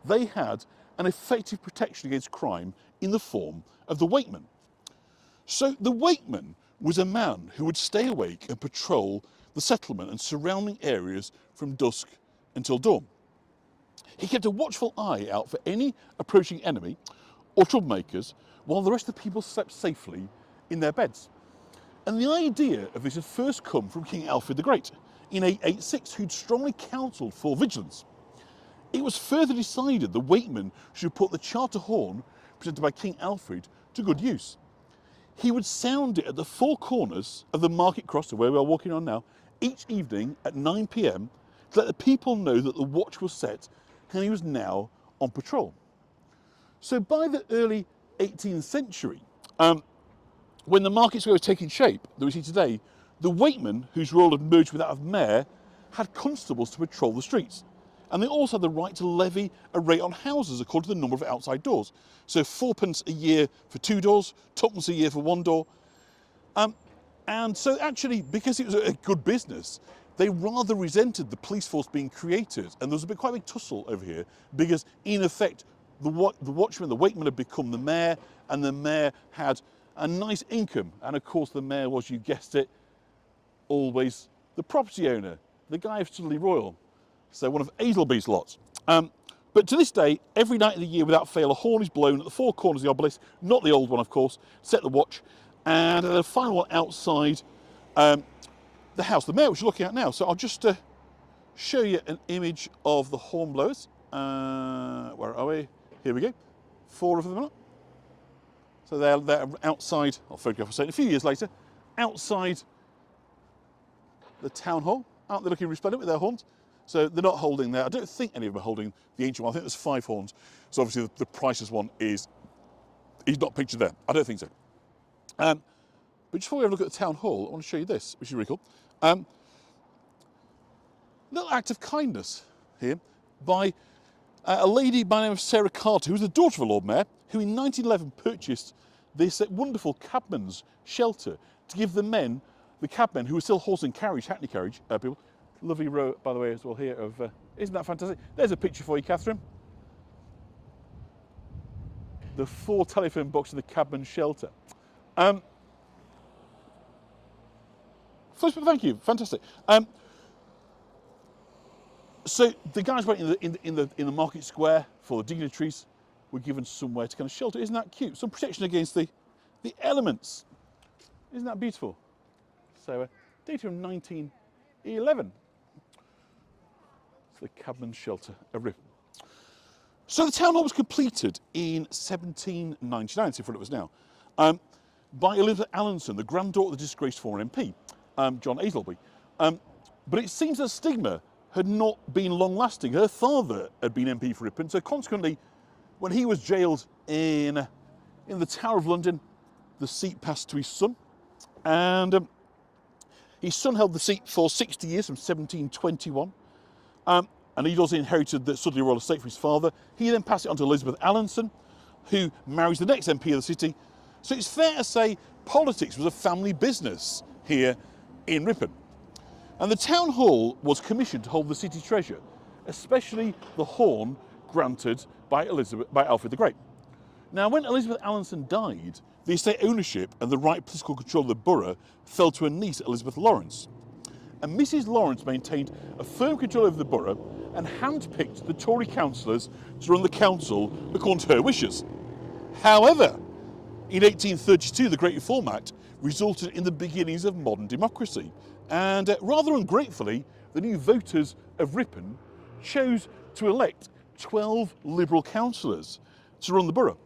they had an effective protection against crime in the form of the wakeman. So the wakeman was a man who would stay awake and patrol the settlement and surrounding areas from dusk until dawn. He kept a watchful eye out for any approaching enemy or troublemakers, while the rest of the people slept safely in their beds. And the idea of this had first come from King Alfred the Great in 886, who'd strongly counselled for vigilance. It was further decided the wakeman should put the charter horn presented by King Alfred to good use. He would sound it at the four corners of the market cross, where we are walking on now, each evening at 9 p.m. to let the people know that the watch was set and he was now on patrol. So by the early 18th century, when the market square was taking shape that we see today, the wakeman, whose role had merged with that of mayor, had constables to patrol the streets. And they also had the right to levy a rate on houses according to the number of outside doors. So 4p a year for 2 doors, 2p a year for 1 door. And so actually, because it was a good business, they rather resented the police force being created. And there was quite a big tussle over here, because in effect, the watchman, the wakeman had become the mayor, and the mayor had a nice income. And of course, the mayor was, you guessed it, always the property owner, the guy of Sudley Royal. So one of Azelby's lots. But to this day, every night of the year without fail, a horn is blown at the four corners of the obelisk, not the old one, of course, set the watch, and the final one outside the house, the mayor, which you're looking at now. So I'll just show you an image of the Hornblowers. Where are we? Here we go. 4 of them up. So they're outside, I'll photograph a second, a few years later, outside the town hall. Aren't they looking resplendent with their horns? So they're not holding there. I don't think any of them are holding the ancient one. I think there's 5 horns. So obviously the priceless one is not pictured there. I don't think so. But just before we have a look at the town hall, I want to show you this, which is really cool. Little act of kindness here by a lady by the name of Sarah Carter, who was the daughter of a Lord Mayor, who in 1911 purchased this wonderful cabman's shelter to give the men, the cabmen, who were still horse and carriage, hackney carriage people. Lovely row, by the way, as well here of, isn't that fantastic? There's a picture for you, Catherine. The 4 telephone box of the cabman's shelter. First, thank you, fantastic. So the guys waiting in the market square for the dignitaries were given somewhere to kind of shelter. Isn't that cute? Some protection against the elements. Isn't that beautiful? So data from 1911. It's the cabman's shelter of Ripon. So the town hall was completed in 1799, see what it was now, by Elizabeth Allinson, the granddaughter of the disgraced former MP, John Azelby. But it seems that stigma had not been long-lasting. Her father had been MP for Ripon, so consequently, when he was jailed in the Tower of London, the seat passed to his son, and his son held the seat for 60 years, from 1721, and he'd also inherited the Sudley Royal Estate from his father. He then passed it on to Elizabeth Allinson, who marries the next MP of the city. So it's fair to say politics was a family business here in Ripon. And the town hall was commissioned to hold the city treasure, especially the horn granted by Alfred the Great. Now, when Elizabeth Allinson died, the estate ownership and the right political control of the borough fell to her niece, Elizabeth Lawrence. And Mrs. Lawrence maintained a firm control over the borough and handpicked the Tory councillors to run the council according to her wishes. However, in 1832, the Great Reform Act resulted in the beginnings of modern democracy. And rather ungratefully, the new voters of Ripon chose to elect 12 Liberal councillors to run the borough.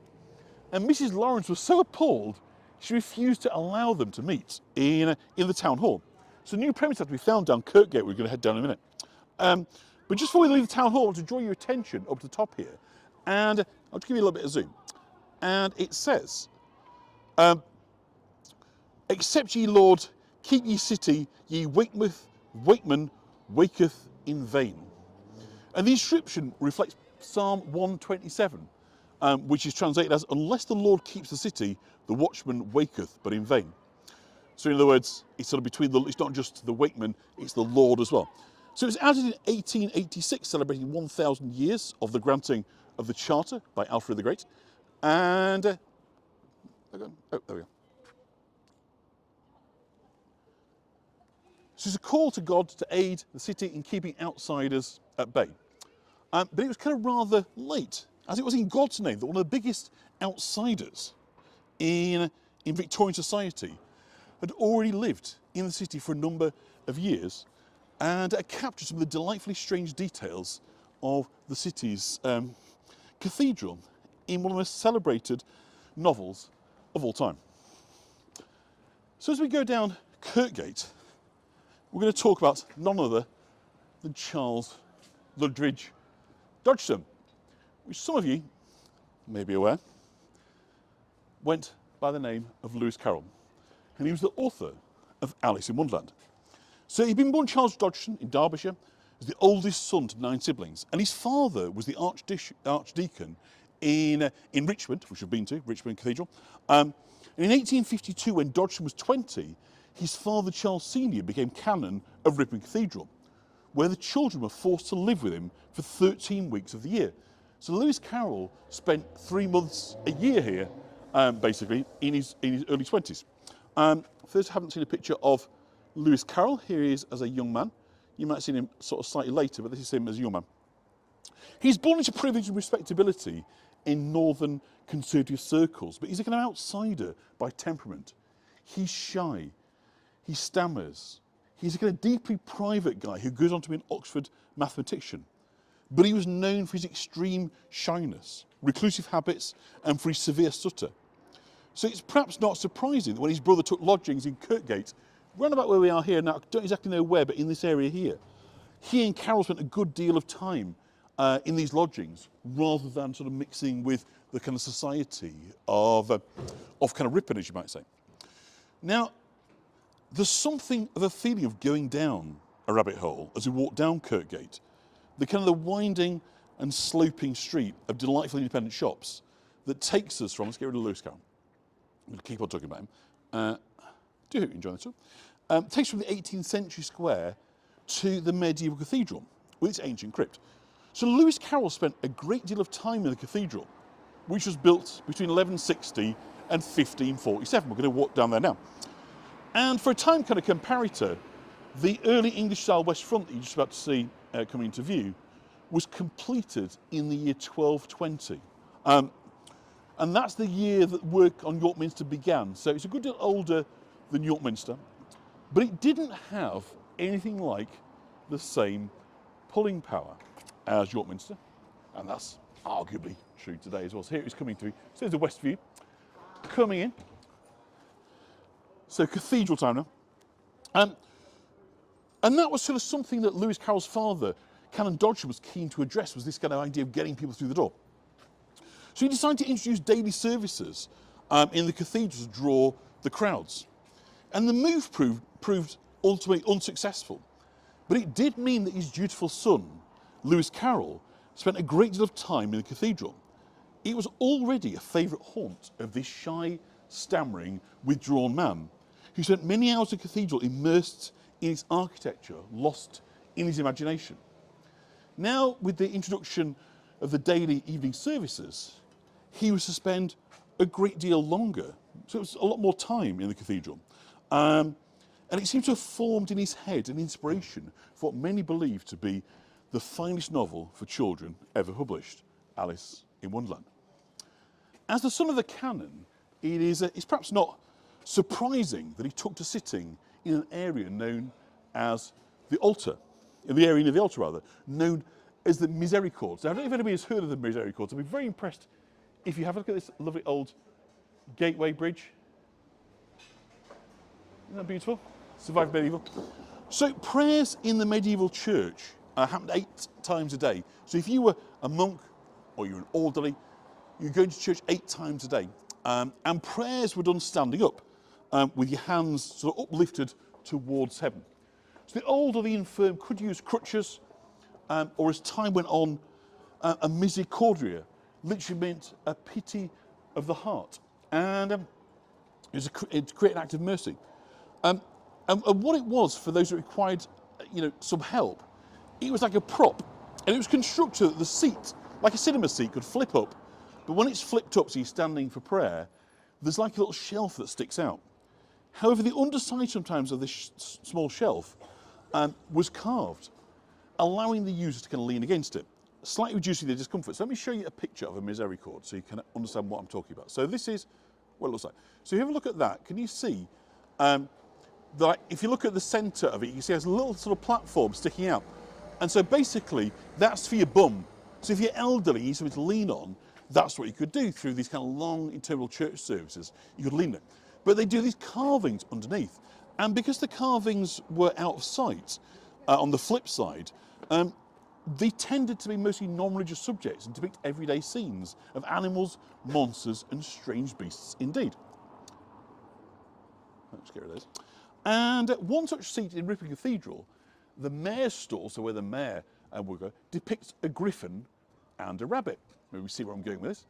And Mrs. Lawrence was so appalled, she refused to allow them to meet in the town hall. So new premises had to be found down Kirkgate. We're going to head down in a minute. But just before we leave the town hall, I want to draw your attention up to the top here. And I'll just give you a little bit of zoom. And it says, except ye Lord keep ye city, ye wakeman waketh in vain. And the inscription reflects Psalm 127, which is translated as, unless the Lord keeps the city, the watchman waketh, but in vain. So in other words, it's sort of it's not just the wakeman, it's the Lord as well. So it was added in 1886, celebrating 1,000 years of the granting of the Charter by Alfred the Great. And, oh, there we go. So it's a call to God to aid the city in keeping outsiders at bay. But it was kind of rather late, as it was in God's name that one of the biggest outsiders in Victorian society had already lived in the city for a number of years and captured some of the delightfully strange details of the city's cathedral in one of the most celebrated novels of all time. So as we go down Kirkgate, we're going to talk about none other than Charles Lutteridge Dodgson, which some of you may be aware went by the name of Lewis Carroll, and he was the author of Alice in Wonderland. So he'd been born Charles Dodgson in Derbyshire as the oldest son to 9 siblings, and his father was the archdeacon in Richmond, which I've been to, Richmond Cathedral. And in 1852, when Dodgson was 20, his father Charles Sr. became canon of Ripon Cathedral, where the children were forced to live with him for 13 weeks of the year. So Lewis Carroll spent 3 months a year here, basically, in his early 20s. First, I haven't seen a picture of Lewis Carroll. Here he is as a young man. You might have seen him sort of slightly later, but this is him as a young man. He's born into privilege and respectability in northern conservative circles, but he's a kind of outsider by temperament. He's shy, he stammers, he's a kind of deeply private guy who goes on to be an Oxford mathematician. But he was known for his extreme shyness, reclusive habits, and for his severe stutter. So it's perhaps not surprising that when his brother took lodgings in Kirkgate, round about where we are here now, I don't exactly know where, but in this area here, he and Carroll spent a good deal of time in these lodgings, rather than sort of mixing with the kind of society of kind of Ripon, as you might say. Now, there's something of a feeling of going down a rabbit hole as we walk down Kirkgate, the kind of the winding and sloping street of delightful independent shops that takes us from, let's get rid of Lewis Carroll. I'm going to keep on talking about him. Do hope you enjoy this one. Takes us from the 18th century square to the medieval cathedral with its ancient crypt. So Lewis Carroll spent a great deal of time in the cathedral, which was built between 1160 and 1547. We're going to walk down there now. And for a time kind of comparator, the early English style west front that you're just about to see coming into view was completed in the year 1220. And that's the year that work on York Minster began. So it's a good deal older than York Minster, but it didn't have anything like the same pulling power as York Minster, and that's arguably true today as well. So here it's coming through. So there's the west view coming in. So cathedral time now. And that was sort of something that Lewis Carroll's father, Canon Dodgson, was keen to address, was this kind of idea of getting people through the door. So he decided to introduce daily services in the cathedral to draw the crowds. And the move proved ultimately unsuccessful. But it did mean that his dutiful son, Lewis Carroll, spent a great deal of time in the cathedral. It was already a favourite haunt of this shy, stammering, withdrawn man, who spent many hours in the cathedral immersed in its architecture, lost in his imagination. Now, with the introduction of the daily evening services, he was to spend a great deal longer. So it was a lot more time in the cathedral. And it seems to have formed in his head an inspiration for what many believe to be the finest novel for children ever published, Alice in Wonderland. As the son of the canon, it's perhaps not surprising that he took to sitting in an area known as the altar, in the area near the altar rather, known as the Misericords. Now, I don't know if anybody has heard of the Misericords. I'd be very impressed if you have a look at this lovely old gateway bridge. Isn't that beautiful? Survived medieval. So prayers in the medieval church happened 8 times a day. So if you were a monk or you were an orderly, you're going to church 8 times a day. And prayers were done standing up with your hands sort of uplifted towards heaven. So the old or the infirm could use crutches, or as time went on, a misericordia literally meant a pity of the heart. And it created an act of mercy. And what it was for those that required, some help, it was like a prop, and it was constructed that the seat, like a cinema seat, could flip up. But when it's flipped up, so you're standing for prayer, there's like a little shelf that sticks out. However, the underside sometimes of this small shelf was carved, allowing the user to kind of lean against it, slightly reducing their discomfort. So let me show you a picture of a misericorde so you can understand what I'm talking about. So this is what it looks like. So if you have a look at that, can you see that if you look at the centre of it, you can see there's a little sort of platform sticking out. And so basically, that's for your bum. So if you're elderly, you need something to lean on, that's what you could do through these kind of long interminable church services. You could lean it. But they do these carvings underneath. And because the carvings were out of sight, on the flip side, they tended to be mostly non-religious subjects and depict everyday scenes of animals, monsters, and strange beasts indeed. Let's get rid of those. And one such seat in Ripon Cathedral, the mayor's stall, so where the mayor will go, depicts a griffin and a rabbit. Maybe we see where I'm going with this.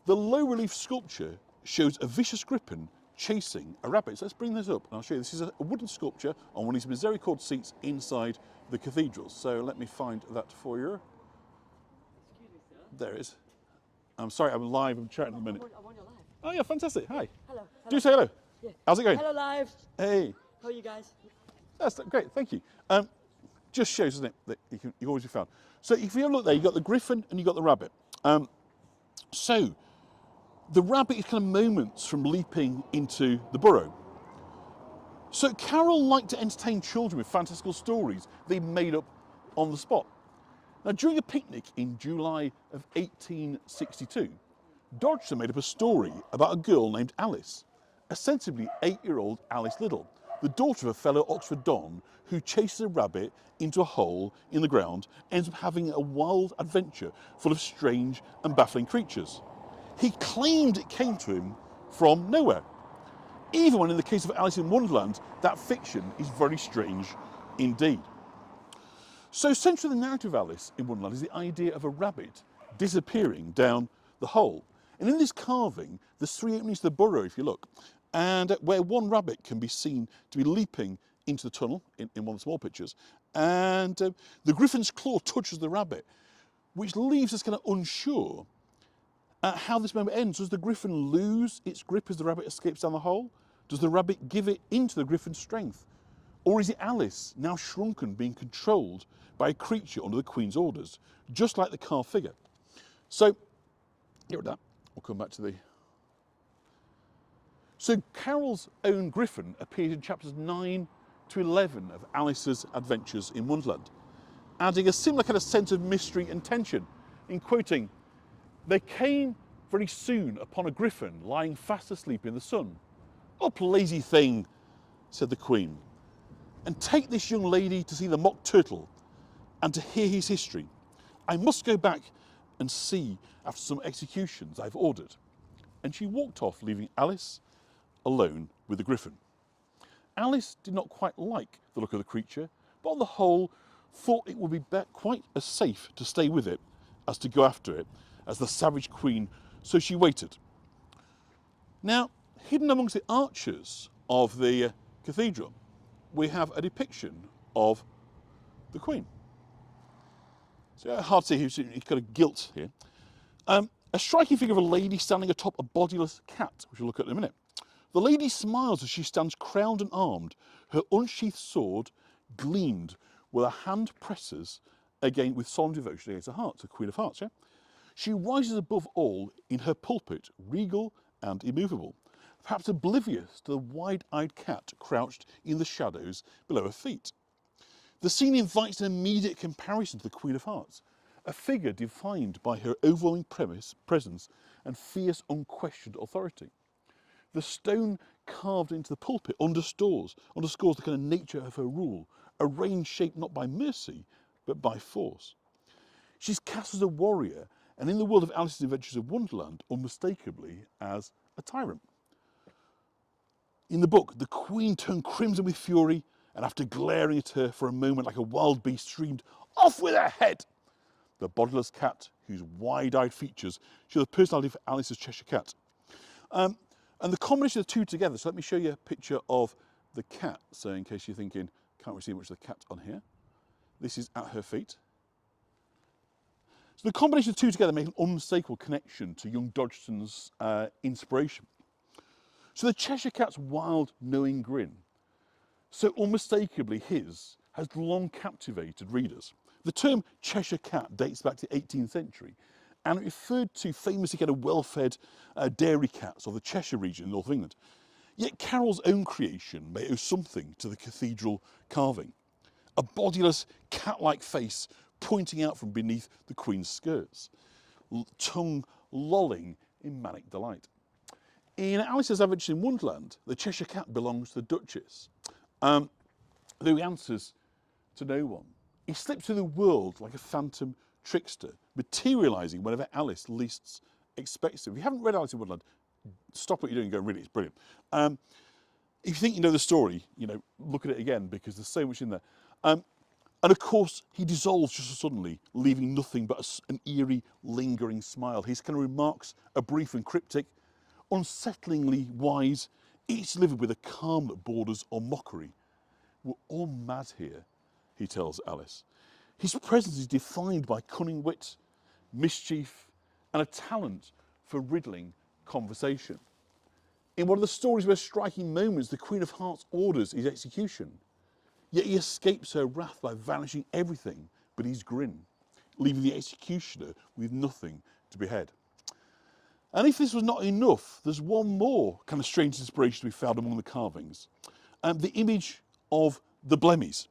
The low-relief sculpture shows a vicious griffin chasing a rabbit. So let's bring this up and I'll show you. This is a wooden sculpture on one of these misericorde seats inside the cathedral. So let me find that for you. Excuse me, sir. There it is. I'm sorry, I'm live. I'm chatting in a minute. I'm on your live. Oh yeah, fantastic. Hi. Hello. Do say hello. Yeah. How's it going? Hello, live. Hey. How are you guys? That's great. Thank you. Just shows, doesn't it, that you can always be found. So if you have a look there, you've got the griffin and you've got the rabbit. So the rabbit is kind of moments from leaping into the burrow. So Carroll liked to entertain children with fantastical stories they made up on the spot. Now, during a picnic in July of 1862, Dodgson made up a story about a girl named Alice, ostensibly 8-year-old Alice Liddell, the daughter of a fellow Oxford Don who chases a rabbit into a hole in the ground, ends up having a wild adventure full of strange and baffling creatures. He claimed it came to him from nowhere, even when in the case of Alice in Wonderland, that fiction is very strange indeed. So central to the narrative of Alice in Wonderland is the idea of a rabbit disappearing down the hole. And in this carving, there's 3 openings to the burrow, if you look, and where one rabbit can be seen to be leaping into the tunnel in one of the small pictures, and the griffin's claw touches the rabbit, which leaves us kind of unsure how this moment ends. Does the griffin lose its grip as the rabbit escapes down the hole? Does the rabbit give it into the griffin's strength? Or is it Alice, now shrunken, being controlled by a creature under the Queen's orders, just like the carved figure? So, get rid of that. We'll come back to the... So Carroll's own griffin appears in chapters 9 to 11 of Alice's Adventures in Wonderland, adding a similar kind of sense of mystery and tension in quoting, "They came very soon upon a griffin lying fast asleep in the sun. 'Up, lazy thing,' said the Queen, 'and take this young lady to see the mock turtle and to hear his history. I must go back and see after some executions I've ordered.' And she walked off, leaving Alice alone with the griffin. Alice did not quite like the look of the creature, but on the whole thought it would be quite as safe to stay with it as to go after it as the savage Queen, so she waited." Now, hidden amongst the arches of the cathedral, we have a depiction of the Queen. So hard to see who's got a gilt here. A striking figure of a lady standing atop a bodiless cat, which we'll look at in a minute. The lady smiles as she stands crowned and armed. Her unsheathed sword gleamed where her hand presses again with solemn devotion against her heart, the Queen of Hearts, yeah? She rises above all in her pulpit, regal and immovable, perhaps oblivious to the wide-eyed cat crouched in the shadows below her feet. The scene invites an immediate comparison to the Queen of Hearts, a figure defined by her overwhelming presence and fierce, unquestioned authority. The stone carved into the pulpit underscores the kind of nature of her rule, a reign shaped not by mercy, but by force. She's cast as a warrior, and in the world of Alice's Adventures of Wonderland, unmistakably as a tyrant. In the book, the Queen turned crimson with fury, and after glaring at her for a moment like a wild beast, screamed, "Off with her head!" The bodiless cat, whose wide-eyed features show the personality of Alice's Cheshire Cat. And the combination of the two together, so let me show you a picture of the cat. So in case you're thinking, can't really see much of the cat on here. This is at her feet. So the combination of the two together make an unmistakable connection to young Dodgson's inspiration. So the Cheshire Cat's wild, knowing grin, so unmistakably his, has long captivated readers. The term Cheshire Cat dates back to the 18th century, and it referred to famously kind of well-fed dairy cats of the Cheshire region in north of England. Yet Carroll's own creation may owe something to the cathedral carving. A bodiless, cat-like face pointing out from beneath the Queen's skirts, tongue lolling in manic delight. In Alice's Adventures in Wonderland, the Cheshire Cat belongs to the Duchess, though he answers to no one. He slips through the world like a phantom trickster, materialising whenever Alice least expects him. If you haven't read Alice in Wonderland, stop what you're doing and go and read it. It's brilliant. If you think you know the story, look at it again because there's so much in there. And of course, he dissolves just as suddenly, leaving nothing but an eerie, lingering smile. His kind of remarks are brief and cryptic, unsettlingly wise, each delivered with a calm that borders on mockery. "We're all mad here," he tells Alice. His presence is defined by cunning wit, mischief, and a talent for riddling conversation. In one of the stories where striking moments, the Queen of Hearts orders his execution, yet he escapes her wrath by vanishing everything but his grin, leaving the executioner with nothing to behead. And if this was not enough, there's one more kind of strange inspiration to be found among the carvings, the image of the blemmies.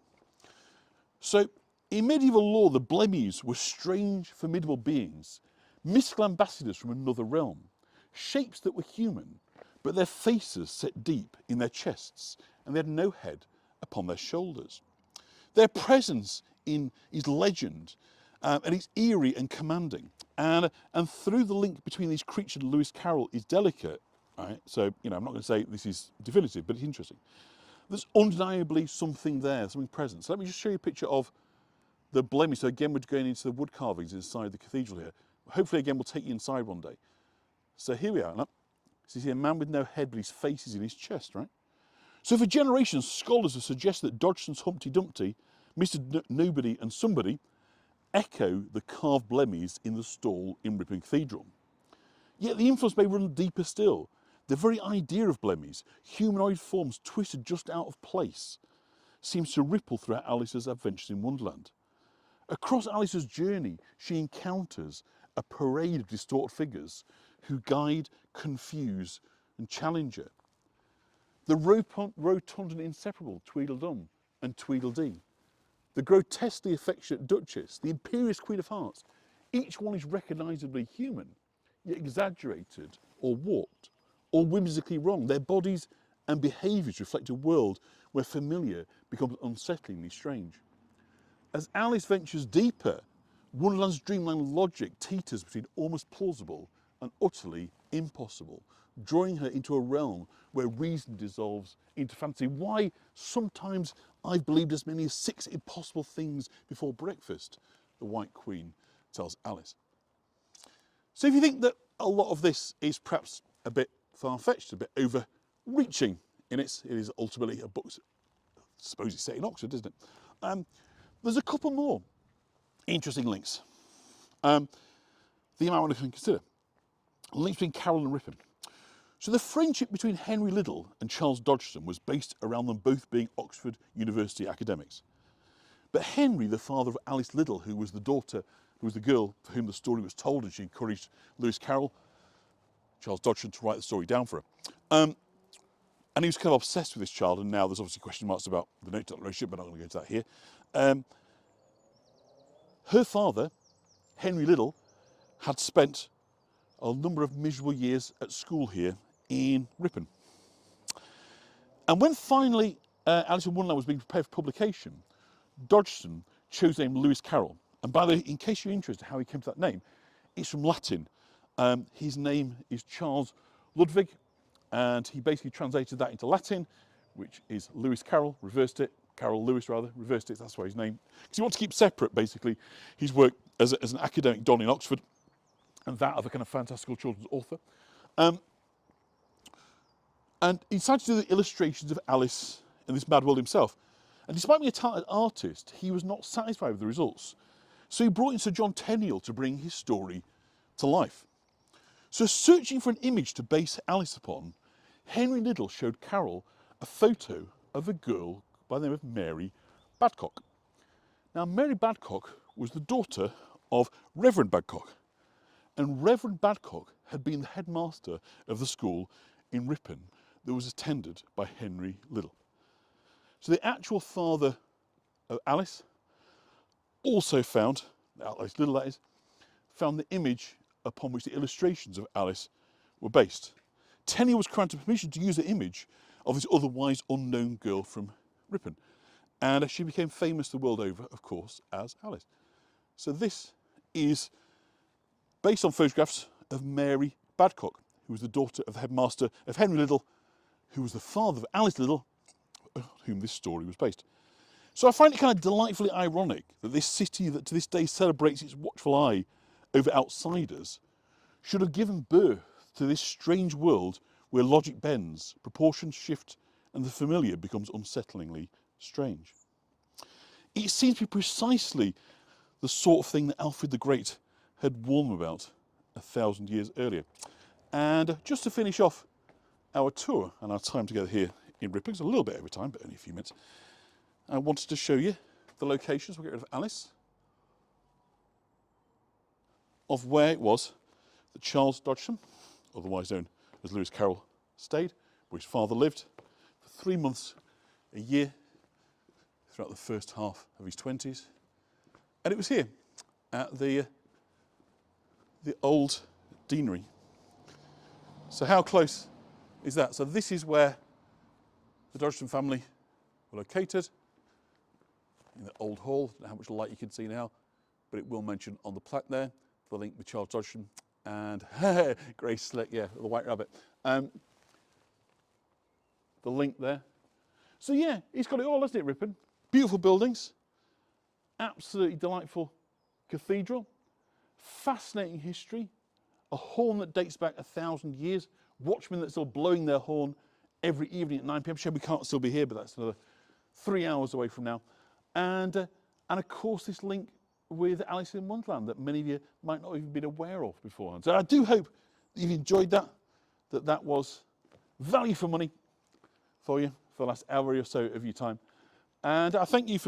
So in medieval lore, the blemmies were strange, formidable beings, mystical ambassadors from another realm, shapes that were human, but their faces set deep in their chests, and they had no head upon their shoulders. Their presence is legend, and it's eerie and commanding. And through the link between these creatures and Lewis Carroll is delicate, right? So, I'm not going to say this is definitive, but it's interesting. There's undeniably something there, something present. So let me just show you a picture of the blemmy. So again, we're going into the wood carvings inside the cathedral here. Hopefully, again, we'll take you inside one day. So here we are. So you see a man with no head, but his face is in his chest, right? So for generations, scholars have suggested that Dodgson's Humpty Dumpty, Mr. Nobody and Somebody echo the carved blemmies in the stall in Ripon Cathedral. Yet the influence may run deeper still. The very idea of blemmies, humanoid forms twisted just out of place, seems to ripple throughout Alice's Adventures in Wonderland. Across Alice's journey, she encounters a parade of distorted figures who guide, confuse and challenge her. The rotund and inseparable Tweedledum and Tweedledee, the grotesquely affectionate Duchess, the imperious Queen of Hearts, each one is recognisably human, yet exaggerated or warped or whimsically wrong. Their bodies and behaviours reflect a world where familiar becomes unsettlingly strange. As Alice ventures deeper, Wonderland's dreamland logic teeters between almost plausible and utterly impossible, drawing her into a realm where reason dissolves into fantasy. Why sometimes I've believed as many as 6 impossible things before breakfast, the White Queen tells Alice. So if you think that a lot of this is perhaps a bit far-fetched, a bit overreaching in it is ultimately a book, I suppose it's set in Oxford, isn't it? There's a couple more interesting links that you might want to consider. Links between Carroll and Ripon. So the friendship between Henry Liddell and Charles Dodgson was based around them both being Oxford University academics. But Henry, the father of Alice Liddell, who was the daughter, who was the girl for whom the story was told, and she encouraged Lewis Carroll, Charles Dodgson, to write the story down for her. And he was kind of obsessed with this child, and now there's obviously question marks about the nature of that relationship, but I'm not going to go into that here. Her father, Henry Liddell, had spent a number of miserable years at school here in Ripon. And when finally Alice in Wonderland was being prepared for publication, Dodgson chose the name Lewis Carroll. And by the way, in case you're interested how he came to that name, it's from Latin. His name is Charles Ludwig, And he basically translated that into Latin, which is Lewis Carroll, reversed it. Carroll Lewis, rather, reversed it. That's why his name. Because he wants to keep separate, basically, his work as an academic don in Oxford and that of a kind of fantastical children's author. And he decided to do the illustrations of Alice in this mad world himself. And despite being a talented artist, he was not satisfied with the results. So he brought in Sir John Tenniel to bring his story to life. So searching for an image to base Alice upon, Henry Liddell showed Carroll a photo of a girl by the name of Mary Badcock. Now, Mary Badcock was the daughter of Reverend Badcock. And Reverend Badcock had been the headmaster of the school in Ripon that was attended by Henry Liddell. So the actual father of Alice also found, Alice Liddell that is, found the image upon which the illustrations of Alice were based. Tenniel was granted permission to use the image of this otherwise unknown girl from Ripon. And she became famous the world over, of course, as Alice. So this is based on photographs of Mary Badcock, who was the daughter of the headmaster of Henry Liddell, who was the father of Alice Liddell, on whom this story was based. So I find it kind of delightfully ironic that this city that to this day celebrates its watchful eye over outsiders should have given birth to this strange world where logic bends, proportions shift, and the familiar becomes unsettlingly strange. It seems to be precisely the sort of thing that Alfred the Great had warned them about 1,000 years earlier. And just to finish off our tour and our time together here in Ripon, it's a little bit over time, but only a few minutes, I wanted to show you the locations, we'll get rid of Alice, of where it was that Charles Dodgson, otherwise known as Lewis Carroll, stayed, where his father lived for 3 months a year throughout the first half of his 20s. And it was here at the old deanery. So how close is that? So this is where the Dodgson family were located, in the old hall. I don't know how much light you can see now, but it will mention on the plaque there the link with Charles Dodgson and Grace Slick, yeah, the White Rabbit. The link there. So yeah, it's got it all, hasn't it, Ripon? Beautiful buildings, absolutely delightful cathedral, fascinating history, a horn that dates back 1,000 years, watchmen that are still blowing their horn every evening at 9 p.m. Shame we can't still be here, but that's another 3 hours away from now. And of course this link with Alice in Wonderland that many of you might not even been aware of beforehand. So I do hope that you've enjoyed that, that was value for money for you for the last hour or so of your time. And I thank you for